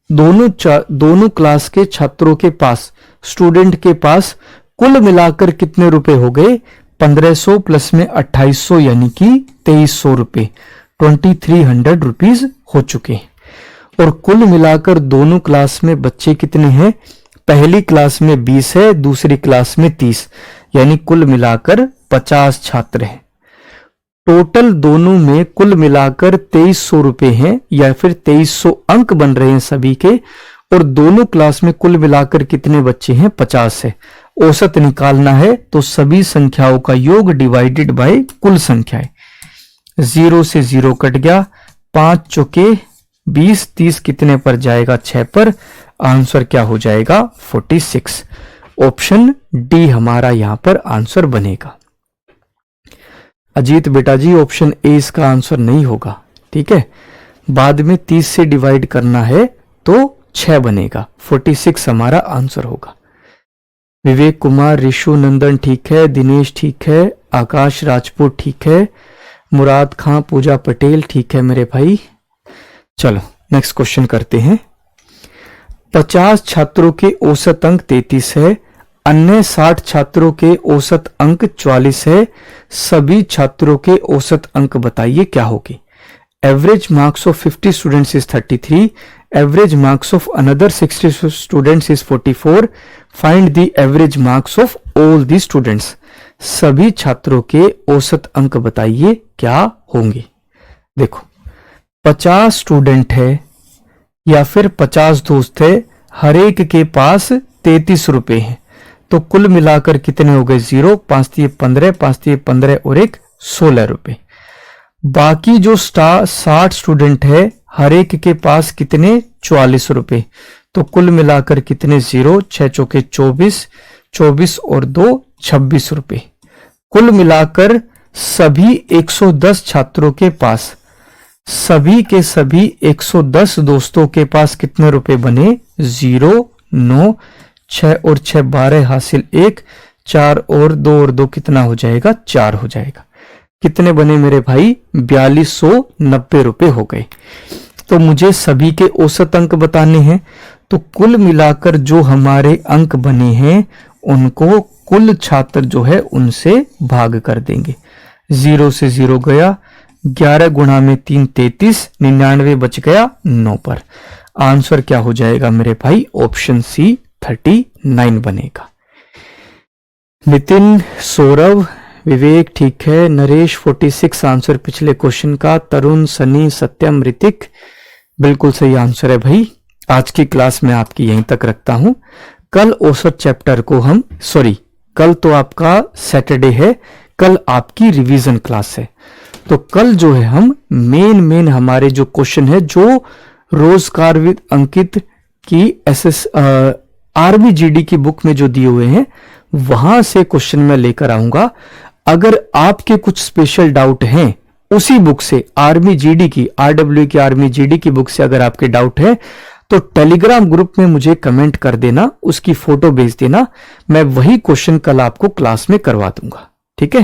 दोनों क्लास के छात्रों के पास, स्टूडेंट के पास कुल मिलाकर कितने रुपए हो गए 1500 प्लस में 2800 यानी कि 2300 रुपए, 2300 रुपीज हो चुके। और कुल मिलाकर दोनों क्लास में बच्चे कितने हैं पहली क्लास में 20 है, दूसरी क्लास में 30, यानी कुल मिलाकर 50 छात्र हैं। टोटल दोनों में कुल मिलाकर 2300 रुपए हैं, या फिर 2300 अंक बन रहे हैं सभी के, और दोनों क्लास में कुल मिलाकर कितने बच्चे हैं? 50 है। औसत निकालना है तो सभी संख्याओं का योग डिवाइडेड बाय कुल संख्याएं। 0 से 0 कट गया, 5 चौके 20, 30 कितने पर जाएगा? 6 पर। आंसर क्या हो जाएगा? 46। ऑप्शन डी हमारा यहां पर आंसर बनेगा। अजीत बेटा जी, ऑप्शन ए इसका आंसर नहीं होगा, ठीक है। बाद में 30 से डिवाइड करना है तो 6 बनेगा, 46 हमारा आंसर होगा। विवेक कुमार, ऋषु नंदन ठीक है, दिनेश ठीक है, आकाश राजपूत ठीक है, मुराद खां, पूजा पटेल ठीक है मेरे भाई। चलो नेक्स्ट क्वेश्चन करते हैं। 50 छात्रों के औसत अंक 33 है, अन्य 60 छात्रों के औसत अंक 44 है, सभी छात्रों के औसत अंक बताइए क्या होगी? Average marks of 50 students is 33, average marks of another 60 students is 44, find the average marks of all the students. सभी छात्रों के औसत अंक बताइए क्या होंगे? देखो 50 स्टूडेंट है या फिर 50 दोस्त है, हर एक के पास 33 रुपए हैं, तो कुल मिलाकर कितने हो गए? 0, 5 3 15, 5 3 15 और 1 16 रुपए। बाकी जो 60 स्टूडेंट है, हर एक के पास कितने? 44 रुपए, तो कुल मिलाकर कितने? 0, 6 चौके 24, 24 और 2 26 रुपए। कुल मिलाकर सभी 110 छात्रों के पास, सभी के सभी 110 दोस्तों के पास कितने रुपए बने? 0, 9, 6 और 6 12 हासिल 1, 4 और 2 और 2 कितना हो जाएगा? 4 हो जाएगा। कितने बने मेरे भाई? 4290 रुपए हो गए। तो मुझे सभी के औसत अंक बताने हैं, तो कुल मिलाकर जो हमारे अंक बने हैं उनको कुल छात्र जो है उनसे भाग कर देंगे। 0 से 0 गया, 11 गुणा में 3 33, 99 बच गया 9 पर। आंसर क्या हो जाएगा मेरे भाई? ऑप्शन सी 39 बनेगा। नितिन, सौरभ, विवेक ठीक है, नरेश 46 आंसर पिछले क्वेश्चन का, तरुण, सनी, सत्यम, ऋतिक बिल्कुल सही आंसर है भाई। आज की क्लास में आपकी यहीं तक रखता हूं। कल औसत चैप्टर को हम कल तो आपका सैटरडे है, कल आपकी रिवीजन क्लास है, तो कल जो है हम मेन हमारे जो क्वेश्चन है जो रोजगार विद अंकित की आर्मी जीडी की बुक में जो दिए हुए हैं वहां से क्वेश्चन मैं लेकर आऊंगा। अगर आपके कुछ स्पेशल डाउट हैं उसी बुक से, आर्मी जीडी की, आरडब्ल्यू की आर्मी जीडी की बुक से अगर आपके डाउट है तो टेलीग्राम ग्रुप में मुझे कमेंट कर देना, उसकी फोटो भेज देना, मैं वही क्वेश्चन कल आपको क्लास में करवा दूंगा। ठीक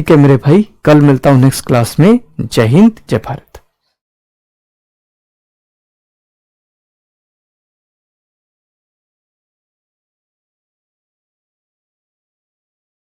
है मेरे भाई, कल मिलता हूं नेक्स्ट क्लास में। जय हिंद, जय भारत।